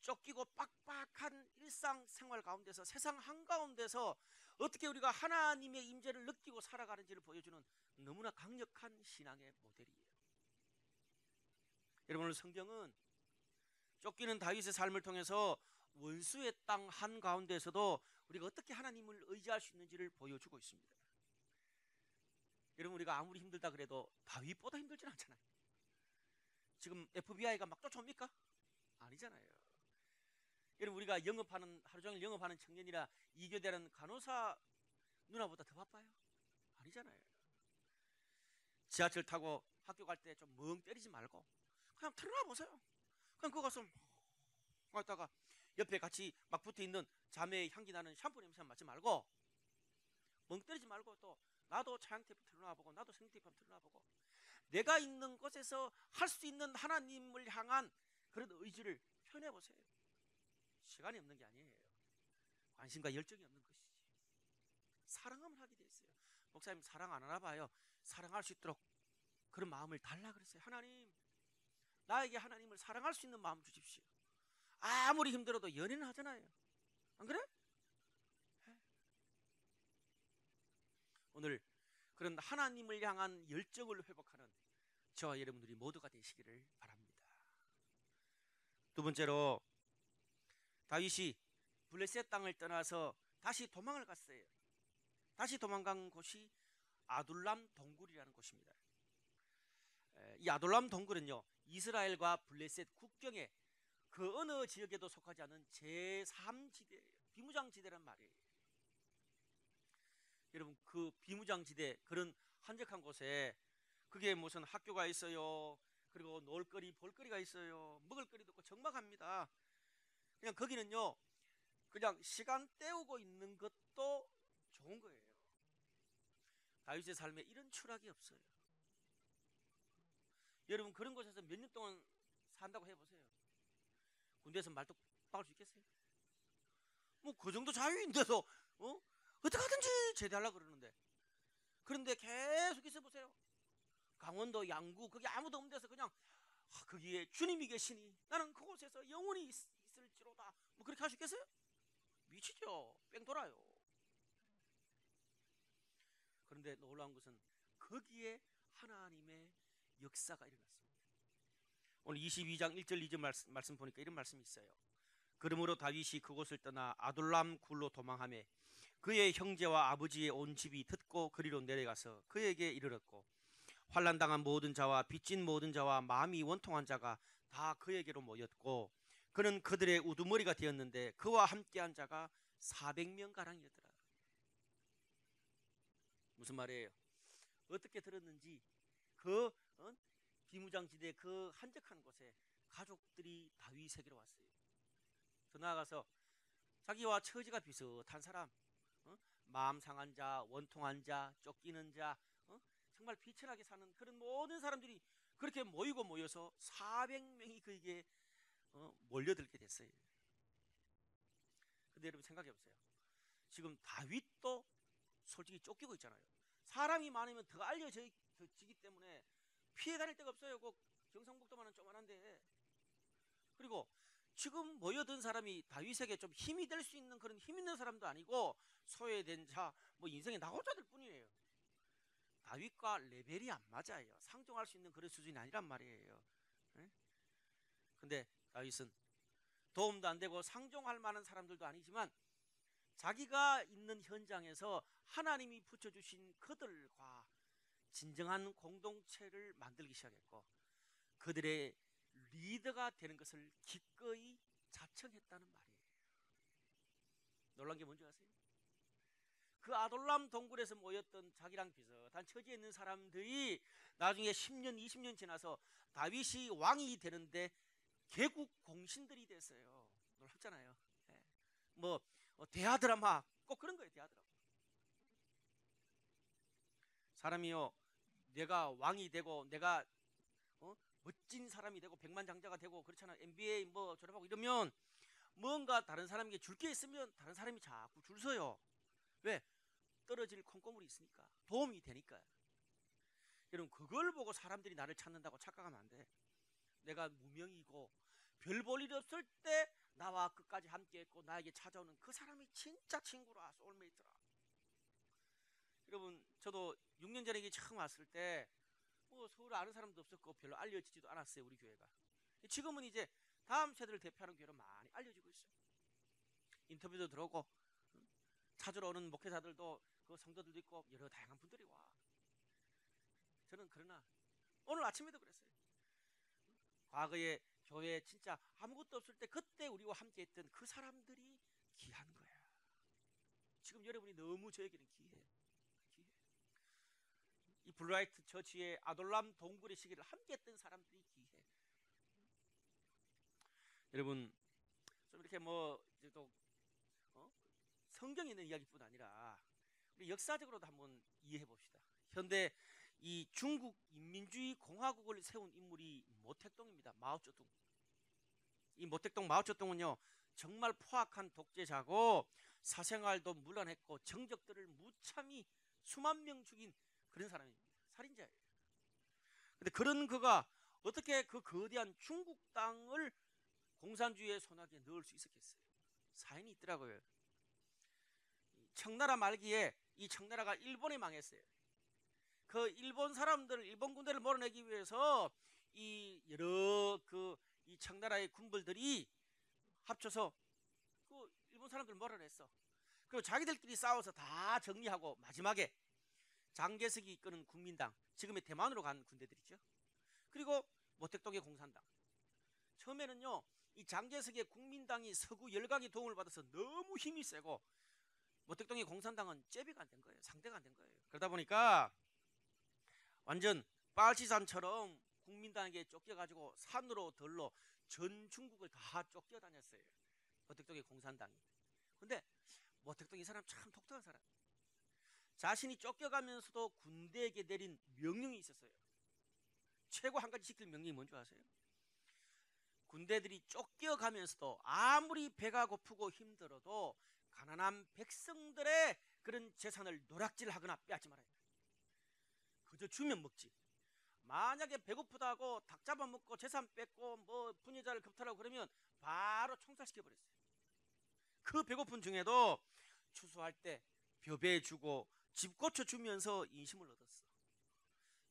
Speaker 1: 쫓기고 빡빡한 일상생활 가운데서 세상 한가운데서 어떻게 우리가 하나님의 임재를 느끼고 살아가는지를 보여주는 너무나 강력한 신앙의 모델이에요. 여러분, 오늘 성경은 쫓기는 다윗의 삶을 통해서 원수의 땅 한가운데서도 우리가 어떻게 하나님을 의지할 수 있는지를 보여주고 있습니다. 여러분, 우리가 아무리 힘들다 그래도 다윗보다 힘들진 않잖아요. 지금 FBI가 막 쫓아옵니까? 아니잖아요. 여러분, 우리가 영업하는 하루 종일 영업하는 청년이나 이교대라는 간호사 누나보다 더 바빠요? 아니잖아요. 지하철 타고 학교 갈 때 좀 멍 때리지 말고 그냥 틀어놔 보세요. 그냥 그거 가서 갔다가 옆에 같이 막 붙어있는 자매의 향기 나는 샴푸 냄새 맡지 말고 멍 때리지 말고 또 나도 차양 테이프 틀어놔 보고 나도 생 테이프 틀어놔 보고 내가 있는 곳에서 할 수 있는 하나님을 향한 그런 의지를 표현해 보세요. 시간이 없는 게 아니에요. 관심과 열정이 없는 것이지. 사랑하면 하게 돼 있어요. 목사님 사랑 안 하나 봐요. 사랑할 수 있도록 그런 마음을 달라 그랬어요. 하나님, 나에게 하나님을 사랑할 수 있는 마음 주십시오. 아무리 힘들어도 연애는 하잖아요. 안 그래? 오늘 그런 하나님을 향한 열정을 회복하는 저와 여러분들이 모두가 되시기를 바랍니다. 두 번째로 다윗이 블레셋 땅을 떠나서 다시 도망을 갔어요. 다시 도망간 곳이 아둘람 동굴이라는 곳입니다. 이 아둘람 동굴은요, 이스라엘과 블레셋 국경에 그 어느 지역에도 속하지 않은 제3지대예요. 비무장지대란 말이에요. 여러분, 그 비무장지대 그런 한적한 곳에 그게 무슨 학교가 있어요. 그리고 놀거리, 볼거리가 있어요. 먹을거리도 없고 적막합니다. 그냥 거기는요, 그냥 시간 때우고 있는 것도 좋은 거예요. 다윗의 삶에 이런 추락이 없어요. 여러분, 그런 곳에서 몇 년 동안 산다고 해보세요. 군대에서 말도 박을 수 있겠어요? 뭐 그 정도 자유인데도 어떻게 하든지 제대하려고 그러는데, 그런데 계속 있어보세요. 강원도 양구 거기 아무도 없는 데서 그냥 거기에 주님이 계시니 나는 그곳에서 영원히 있을지로다, 뭐 그렇게 할 수 있겠어요? 미치죠. 뺑 돌아요. 그런데 놀라운 것은 거기에 하나님의 역사가 일어났습니다. 오늘 22장 1절 2절 말씀 보니까 이런 말씀이 있어요. 그러므로 다윗이 그곳을 떠나 아둘람 굴로 도망하며 그의 형제와 아버지의 온 집이 듣고 그리로 내려가서 그에게 이르렀고 환난당한 모든 자와 빚진 모든 자와 마음이 원통한 자가 다 그에게로 모였고 그는 그들의 우두머리가 되었는데 그와 함께한 자가 400명 가량이었더라. 무슨 말이에요? 어떻게 들었는지 그 비무장지대 그 한적한 곳에 가족들이 다윗에게로 왔어요. 더 나아가서 자기와 처지가 비슷한 사람, 마음 상한 자, 원통한 자, 쫓기는 자, 정말 비천하게 사는 그런 모든 사람들이 그렇게 모여서 400명이 그에게 몰려들게 됐어요. 근데 여러분 생각해 보세요. 지금 다윗도 솔직히 쫓기고 있잖아요. 사람이 많으면 더 알려지기 때문에 피해 다닐 데가 없어요. 그 경상북도만은 조만한데. 그리고 지금 모여든 사람이 다윗에게 좀 힘이 될 수 있는 그런 힘 있는 사람도 아니고 소외된 자, 뭐 인생의 낙오자들 뿐이에요. 다윗과 레벨이 안 맞아요. 상종할 수 있는 그런 수준이 아니란 말이에요. 네? 근데 다윗은 도움도 안 되고 상종할 만한 사람들도 아니지만 자기가 있는 현장에서 하나님이 붙여주신 그들과 진정한 공동체를 만들기 시작했고 그들의 리더가 되는 것을 기꺼이 자청했다는 말이에요. 놀란 게 뭔지 아세요? 그 아돌람 동굴에서 모였던 자기랑 비슷한 처지에 있는 사람들이 나중에 10년, 20년 지나서 다윗이 왕이 되는데 개국 공신들이 됐어요. 놀랍잖아요. 네. 뭐 대하드라마 꼭 그런 거예요. 대하드라마. 사람이요, 내가 왕이 되고 내가 멋진 사람이 되고 백만장자가 되고 그렇잖아요. MBA 뭐 졸업하고 이러면 뭔가 다른 사람에게 줄 게 있으면 다른 사람이 자꾸 줄 서요. 왜? 떨어질 콩고물이 있으니까. 도움이 되니까요. 여러분 그걸 보고 사람들이 나를 찾는다고 착각하면 안 돼. 내가 무명이고 별 볼 일 없을 때 나와 끝까지 함께했고 나에게 찾아오는 그 사람이 진짜 친구라, 소울메이트라. 여러분 저도 6년 전에 여기 처음 왔을 때 뭐 서울 아는 사람도 없었고 별로 알려지지도 않았어요. 우리 교회가. 지금은 이제 다음 세대를 대표하는 교회로 많이 알려지고 있어요. 인터뷰도 들어오고 찾으러 오는 목회자들도 그 성도들도 있고 여러 다양한 분들이 와. 저는 그러나 오늘 아침에도 그랬어요. 과거에 교회에 진짜 아무것도 없을 때 그때 우리와 함께 했던 그 사람들이 귀한 거야. 지금 여러분이 너무 저에게는 귀해. 이 블라이트 처치의 아돌람 동굴의 시기를 함께 했던 사람들이 귀해. 여러분 좀 이렇게 뭐 이제 또 성경에 있는 이야기뿐 아니라 우리 역사적으로도 한번 이해해 봅시다. 현대 이 중국 인민주의 공화국을 세운 인물이 모택동입니다. 마오쩌둥. 이 모택동 마오쩌둥은요 정말 포악한 독재자고 사생활도 문란했고 정적들을 무참히 수만 명 죽인 그런 사람입니다. 살인자예요. 근데 그런 그가 어떻게 그 거대한 중국 땅을 공산주의의 손아귀에 넣을 수 있었겠어요? 사연이 있더라고요. 청나라 말기에 이 청나라가 일본에 망했어요. 그 일본 사람들, 일본 군대를 몰아내기 위해서 이 여러 이 청나라의 군벌들이 합쳐서 그 일본 사람들 몰아냈어. 그리고 자기들끼리 싸워서 다 정리하고 마지막에 장개석이 이끄는 국민당, 지금의 대만으로 간 군대들이죠. 그리고 모택동의 공산당. 처음에는요, 이 장개석의 국민당이 서구 열강의 도움을 받아서 너무 힘이 세고 모택동의 공산당은 제비가 안 된 거예요. 상대가 안 된 거예요. 그러다 보니까 완전 빨치산처럼 국민당에게 쫓겨가지고 산으로 들로 전 중국을 다 쫓겨다녔어요. 모택동의 공산당이. 근데 모택동 이 사람 참 독특한 사람. 자신이 쫓겨가면서도 군대에게 내린 명령이 있었어요. 최고 한 가지 지킬 명령이 뭔지 아세요? 군대들이 쫓겨가면서도 아무리 배가 고프고 힘들어도 가난한 백성들의 그런 재산을 노략질하거나 빼앗지 말아야 돼. 그저 주면 먹지. 만약에 배고프다고 닭 잡아먹고 재산 뺏고 뭐 분여자를 겁탈하고 그러면 바로 총살시켜버렸어요. 그 배고픈 중에도 추수할 때 벼베 주고 집 고쳐주면서 인심을 얻었어.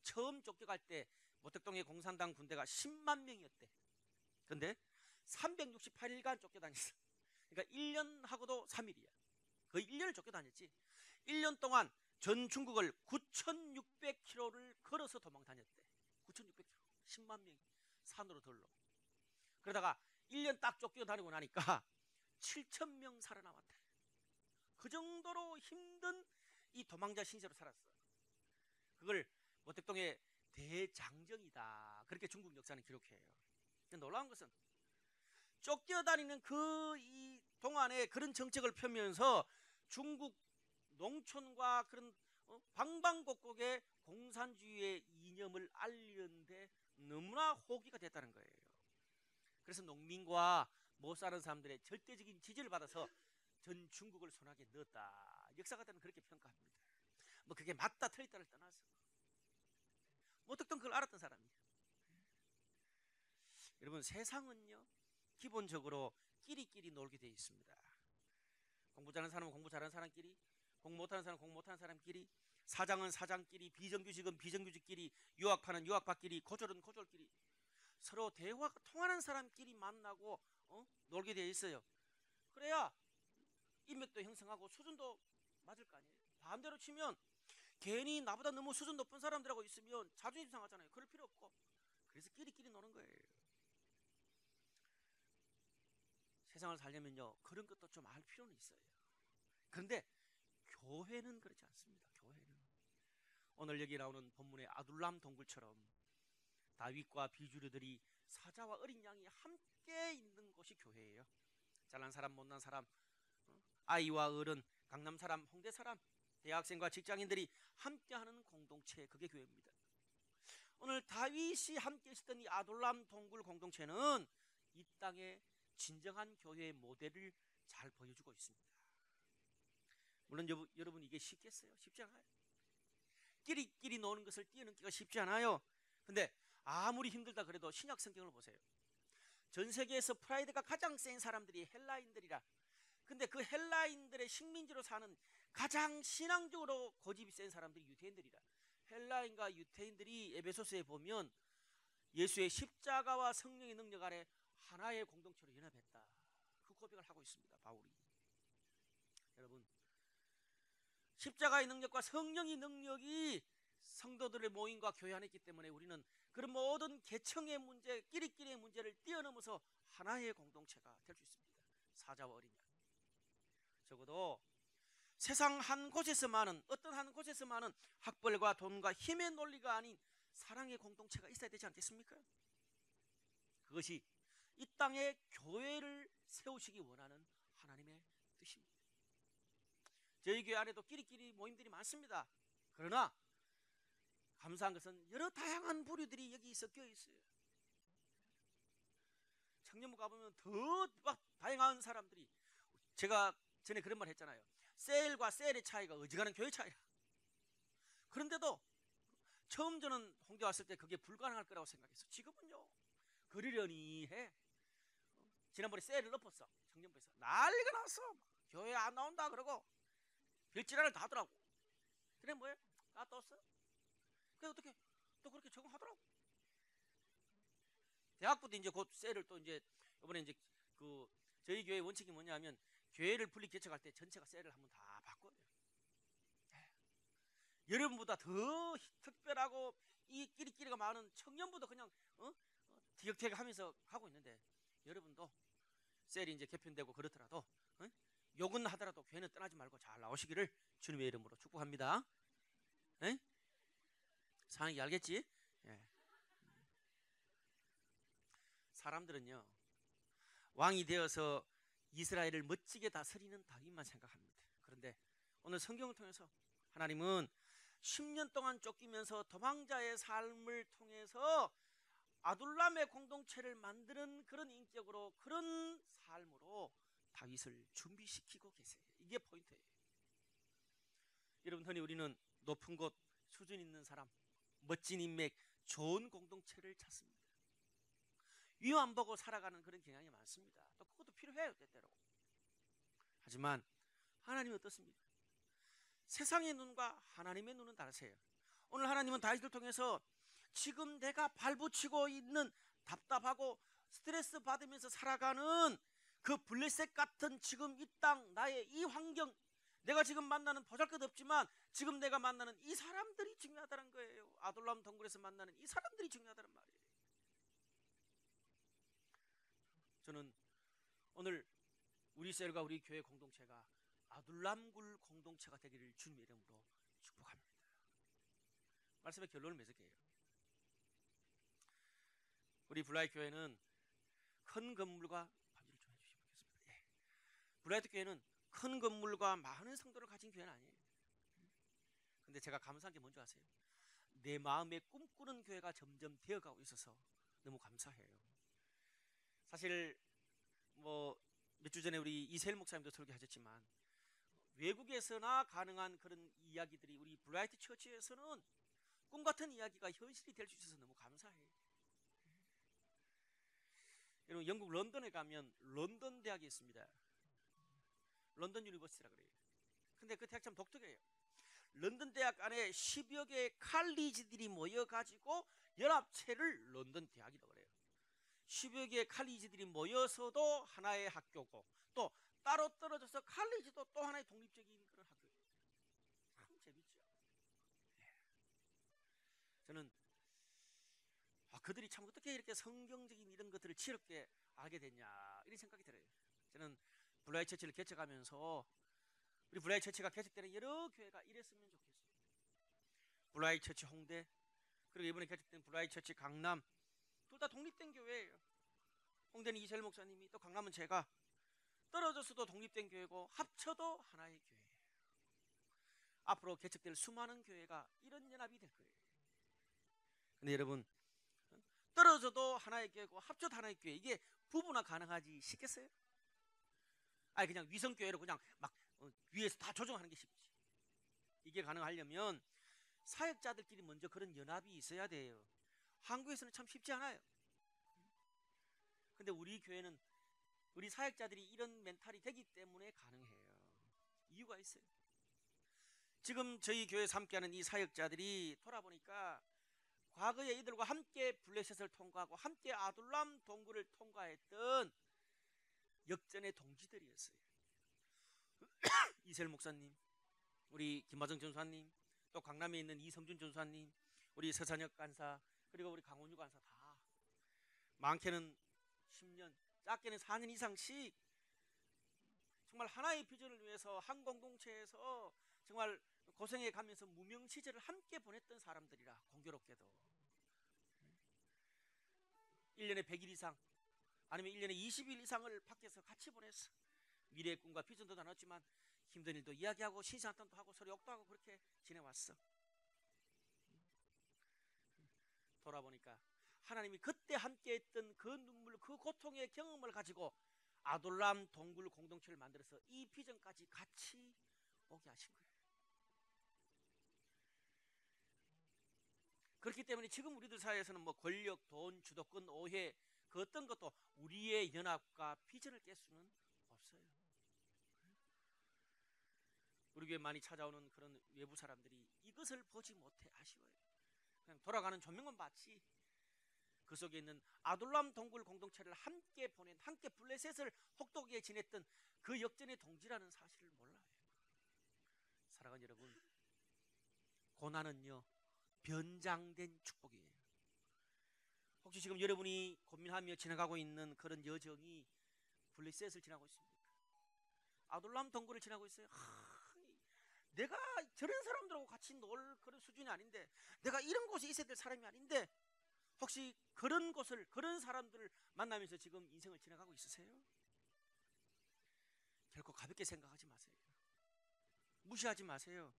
Speaker 1: 처음 쫓겨갈 때 모택동의 공산당 군대가 10만 명이었대. 근데 368일간 쫓겨다녔어. 그러니까 1년하고도 3일이야. 거의 1년을 쫓겨다녔지. 1년 동안 전 중국을 9,600km를 걸어서 도망 다녔대. 9,600km. 10만 명이 산으로 들러. 그러다가 1년 딱 쫓겨다니고 나니까 7,000명 살아남았대. 그 정도로 힘든 이 도망자 신세로 살았어. 그걸 모택동의 대장정이다. 그렇게 중국 역사는 기록해요. 놀라운 것은 쫓겨다니는 그 이 동안에 그런 정책을 펴면서 중국 농촌과 그런 방방곡곡에 공산주의의 이념을 알리는데 너무나 호기가 됐다는 거예요. 그래서 농민과 못 사는 사람들의 절대적인 지지를 받아서 전 중국을 손아귀에 넣었다. 역사가들은 그렇게 평가합니다. 뭐 그게 맞다 틀리다를 떠나서 어떻든 그걸 알았던 사람이에요. 여러분, 세상은요 기본적으로 끼리끼리 놀게 되어 있습니다. 공부 잘하는 사람은 공부 잘하는 사람끼리, 공부 못하는 사람은 공부 못하는 사람끼리, 사장은 사장끼리, 비정규직은 비정규직끼리, 유학파는 유학파끼리, 고졸은 고졸끼리, 서로 대화가 통하는 사람끼리 만나고 놀게 되어 있어요. 그래야 인맥도 형성하고 수준도 맞을 거 아니에요. 반대로 치면 괜히 나보다 너무 수준 높은 사람들하고 있으면 자존심 상하잖아요. 그럴 필요 없고, 그래서 끼리끼리 노는 거예요. 세상을 살려면요 그런 것도 좀 알 필요는 있어요. 그런데 교회는 그렇지 않습니다. 교회는 오늘 여기 나오는 본문의 아둘람 동굴처럼 다윗과 비주류들이 사자와 어린 양이 함께 있는 곳이 교회예요. 잘난 사람 못난 사람, 아이와 어른, 강남 사람, 홍대 사람, 대학생과 직장인들이 함께하는 공동체, 그게 교회입니다. 오늘 다윗이 함께 있었던 이 아둘람 동굴 공동체는 이 땅의 진정한 교회의 모델을 잘 보여주고 있습니다. 물론 여러분 이게 쉽겠어요? 쉽지 않아요. 끼리끼리 노는 것을 뛰어넘기가 쉽지 않아요. 근데 아무리 힘들다 그래도 신약 성경을 보세요. 전 세계에서 프라이드가 가장 센 사람들이 헬라인들이라. 근데 그 헬라인들의 식민지로 사는 가장 신앙적으로 고집이 센 사람들이 유대인들이라. 헬라인과 유대인들이 에베소서에 보면 예수의 십자가와 성령의 능력 아래 하나의 공동체로 연합했다. 그 고백을 하고 있습니다. 바울이. 여러분, 십자가의 능력과 성령의 능력이 성도들의 모임과 교회 안에 있기 때문에 우리는 그런 모든 계층의 문제, 끼리끼리의 문제를 뛰어넘어서 하나의 공동체가 될 수 있습니다. 사자와 어린 양. 적어도 세상 한 곳에서만은, 어떤 한 곳에서만은 학벌과 돈과 힘의 논리가 아닌 사랑의 공동체가 있어야 되지 않겠습니까? 그것이 이 땅에 교회를 세우시기 원하는 하나님의 뜻입니다. 저희 교회 안에도 끼리끼리 모임들이 많습니다. 그러나 감사한 것은 여러 다양한 부류들이 여기 섞여 있어요. 청년부 가보면 더 막 다양한 사람들이, 제가 전에 그런 말 했잖아요. 셀과 셀의 차이가 어지간한 교회 차이라. 그런데도 처음 저는 홍대 왔을 때 그게 불가능할 거라고 생각했어. 지금은요 그러려니 해. 지난번에 셀을 엎었어. 청년부에서 난리가 났어. 교회 안 나온다 그러고 별지랄을 다 하더라고. 그래 뭐예요? 나 떴어. 그래 어떻게 또 그렇게 적응하더라고. 대학부도 이제 곧 셀을 또 이제 이번에 이제 그 저희 교회 원칙이 뭐냐면 교회를 분리 개척할 때 전체가 셀을 한번 다 바꿔요. 여러분보다 더 특별하고 이 끼리끼리가 많은 청년부도 그냥 티격태격하면서 하고 있는데 여러분도 셀이 이제 개편되고 그렇더라도 욕은 하더라도 교회는 떠나지 말고 잘 나오시기를 주님의 이름으로 축복합니다. 에? 상황이 알겠지? 예. 사람들은요 왕이 되어서 이스라엘을 멋지게 다스리는 다윗만 생각합니다. 그런데 오늘 성경을 통해서 하나님은 10년 동안 쫓기면서 도망자의 삶을 통해서 아둘람의 공동체를 만드는 그런 인격으로, 그런 삶으로 다윗을 준비시키고 계세요. 이게 포인트예요. 여러분, 흔히 우리는 높은 곳, 수준 있는 사람, 멋진 인맥, 좋은 공동체를 찾습니다. 위 안 보고 살아가는 그런 경향이 많습니다. 또 그것도 필요해요, 때때로. 하지만 하나님은 어떻습니까? 세상의 눈과 하나님의 눈은 다르세요. 오늘 하나님은 다윗을 통해서 지금 내가 발붙이고 있는 답답하고 스트레스 받으면서 살아가는 그 블레셋 같은 지금 이 땅, 나의 이 환경, 내가 지금 만나는 보잘것없지만 지금 내가 만나는 이 사람들이 중요하다는 거예요. 아둘람 동굴에서 만나는 이 사람들이 중요하다는 말이에요. 저는 오늘 우리 셀과 우리 교회 공동체가 아둘람굴 공동체가 되기를 주님의 이름으로 축복합니다. 말씀의 결론을 맺을게요. 우리 블라이 교회는 큰 건물과 반주를 좀 해주시면 좋겠습니다. 예. 브라이트 교회는 큰 건물과 많은 성도를 가진 교회는 아니에요. 근데 제가 감사한 게 뭔지 아세요? 내 마음에 꿈꾸는 교회가 점점 되어가고 있어서 너무 감사해요. 사실 뭐 몇 주 전에 우리 이세일 목사님도 설교하셨지만 외국에서나 가능한 그런 이야기들이 우리 브라이트 처치에서는 꿈 같은 이야기가 현실이 될 수 있어서 너무 감사해요. 여러분 영국 런던에 가면 런던 대학이 있습니다. 런던 유니버시티라 그래요. 근데 그 대학 참 독특해요. 런던 대학 안에 10여 개의 칼리지들이 모여가지고 연합체를 런던 대학이라고 그래요. 10여 개의 칼리지들이 모여서도 하나의 학교고 또 따로 떨어져서 칼리지도 또 하나의 독립적인 그런 학교예요. 참 재밌죠. 저는 그들이 참 어떻게 이렇게 성경적인 이런 것들을 지혜롭게 알게 됐냐 이런 생각이 들어요. 저는 블라이 처치를 개척하면서 우리 블라이 처치가 개척되는 여러 교회가 이랬으면 좋겠어요. 블라이 처치 홍대 그리고 이번에 개척된 블라이 처치 강남 둘 다 독립된 교회예요. 홍대는 이세일 목사님이 또 강남은 제가 떨어져서도 독립된 교회고 합쳐도 하나의 교회예요. 앞으로 개척될 수많은 교회가 이런 연합이 될 거예요. 근데 여러분 떨어져도 하나의 교회고 합쳐도 하나의 교회 이게 구분화 가능하지 싶겠어요? 아니 그냥 위성교회로 그냥 막 위에서 다 조정하는 게 쉽지. 이게 가능하려면 사역자들끼리 먼저 그런 연합이 있어야 돼요. 한국에서는 참 쉽지 않아요. 근데 우리 교회는 우리 사역자들이 이런 멘탈이 되기 때문에 가능해요. 이유가 있어요. 지금 저희 교회에서 함께하는 이 사역자들이 돌아보니까 과거에 이들과 함께 블레셋을 통과하고 함께 아둘람 동굴을 통과했던 역전의 동지들이었어요. 이세일 목사님, 우리 김화정 전사님, 또 강남에 있는 이성준 전사님, 우리 서산혁 간사, 그리고 우리 강원유 간사 다 많게는 10년, 작게는 4년 이상씩 정말 하나의 비전을 위해서 한 공동체에서 정말 고생해 가면서 무명 시절을 함께 보냈던 사람들이라 공교롭게도 1년에 100일 이상 아니면 1년에 20일 이상을 밖에서 같이 보냈어. 미래의 꿈과 비전도 나눴지만 힘든 일도 이야기하고 신상탄도 하고 서로 욕도 하고 그렇게 지내왔어. 돌아보니까 하나님이 그때 함께했던 그 눈물 그 고통의 경험을 가지고 아둘람 동굴 공동체를 만들어서 이 비전까지 같이 오게 하신 거예요. 그렇기 때문에 지금 우리들 사이에서는 뭐 권력, 돈, 주도권, 오해 그 어떤 것도 우리의 연합과 비전을 깰 수는 없어요. 우리 교회 많이 찾아오는 그런 외부 사람들이 이것을 보지 못해 아쉬워요. 그냥 돌아가는 조명만 봤지 그 속에 있는 아둘람 동굴 공동체를 함께 보낸 함께 블레셋을 혹독하게 지냈던 그 역전의 동지라는 사실을 몰라요. 사랑하는 여러분, 고난은요 변장된 축복이에요. 혹시 지금 여러분이 고민하며 지나가고 있는 그런 여정이 블레셋을 지나고 있습니까? 아둘람 동굴을 지나고 있어요. 내가 저런 사람들하고 같이 놀 그런 수준이 아닌데 내가 이런 곳에 있어야 될 사람이 아닌데 혹시 그런 곳을 그런 사람들을 만나면서 지금 인생을 지나가고 있으세요? 결코 가볍게 생각하지 마세요. 무시하지 마세요.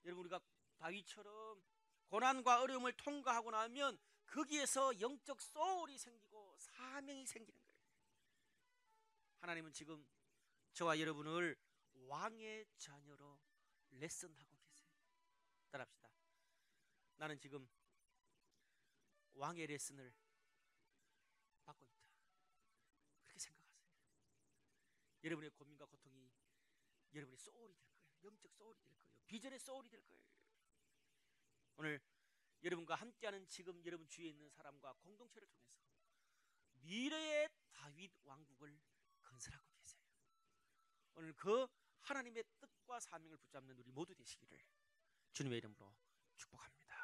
Speaker 1: 여러분 우리가 다윗처럼 고난과 어려움을 통과하고 나면 거기에서 영적 소울이 생기고 사명이 생기는 거예요. 하나님은 지금 저와 여러분을 왕의 자녀로 레슨하고 계세요. 따라합시다. 나는 지금 왕의 레슨을 받고 있다. 그렇게 생각하세요. 여러분의 고민과 고통이 여러분의 소울이 될 거예요. 영적 소울이 될 거예요. 비전의 소울이 될 거예요. 오늘 여러분과 함께하는 지금 여러분 주위에 있는 사람과 공동체를 통해서 미래의 다윗 왕국을 건설하고 계세요. 오늘 그 하나님의 뜻과 사명을 붙잡는 우리 모두 되시기를 주님의 이름으로 축복합니다.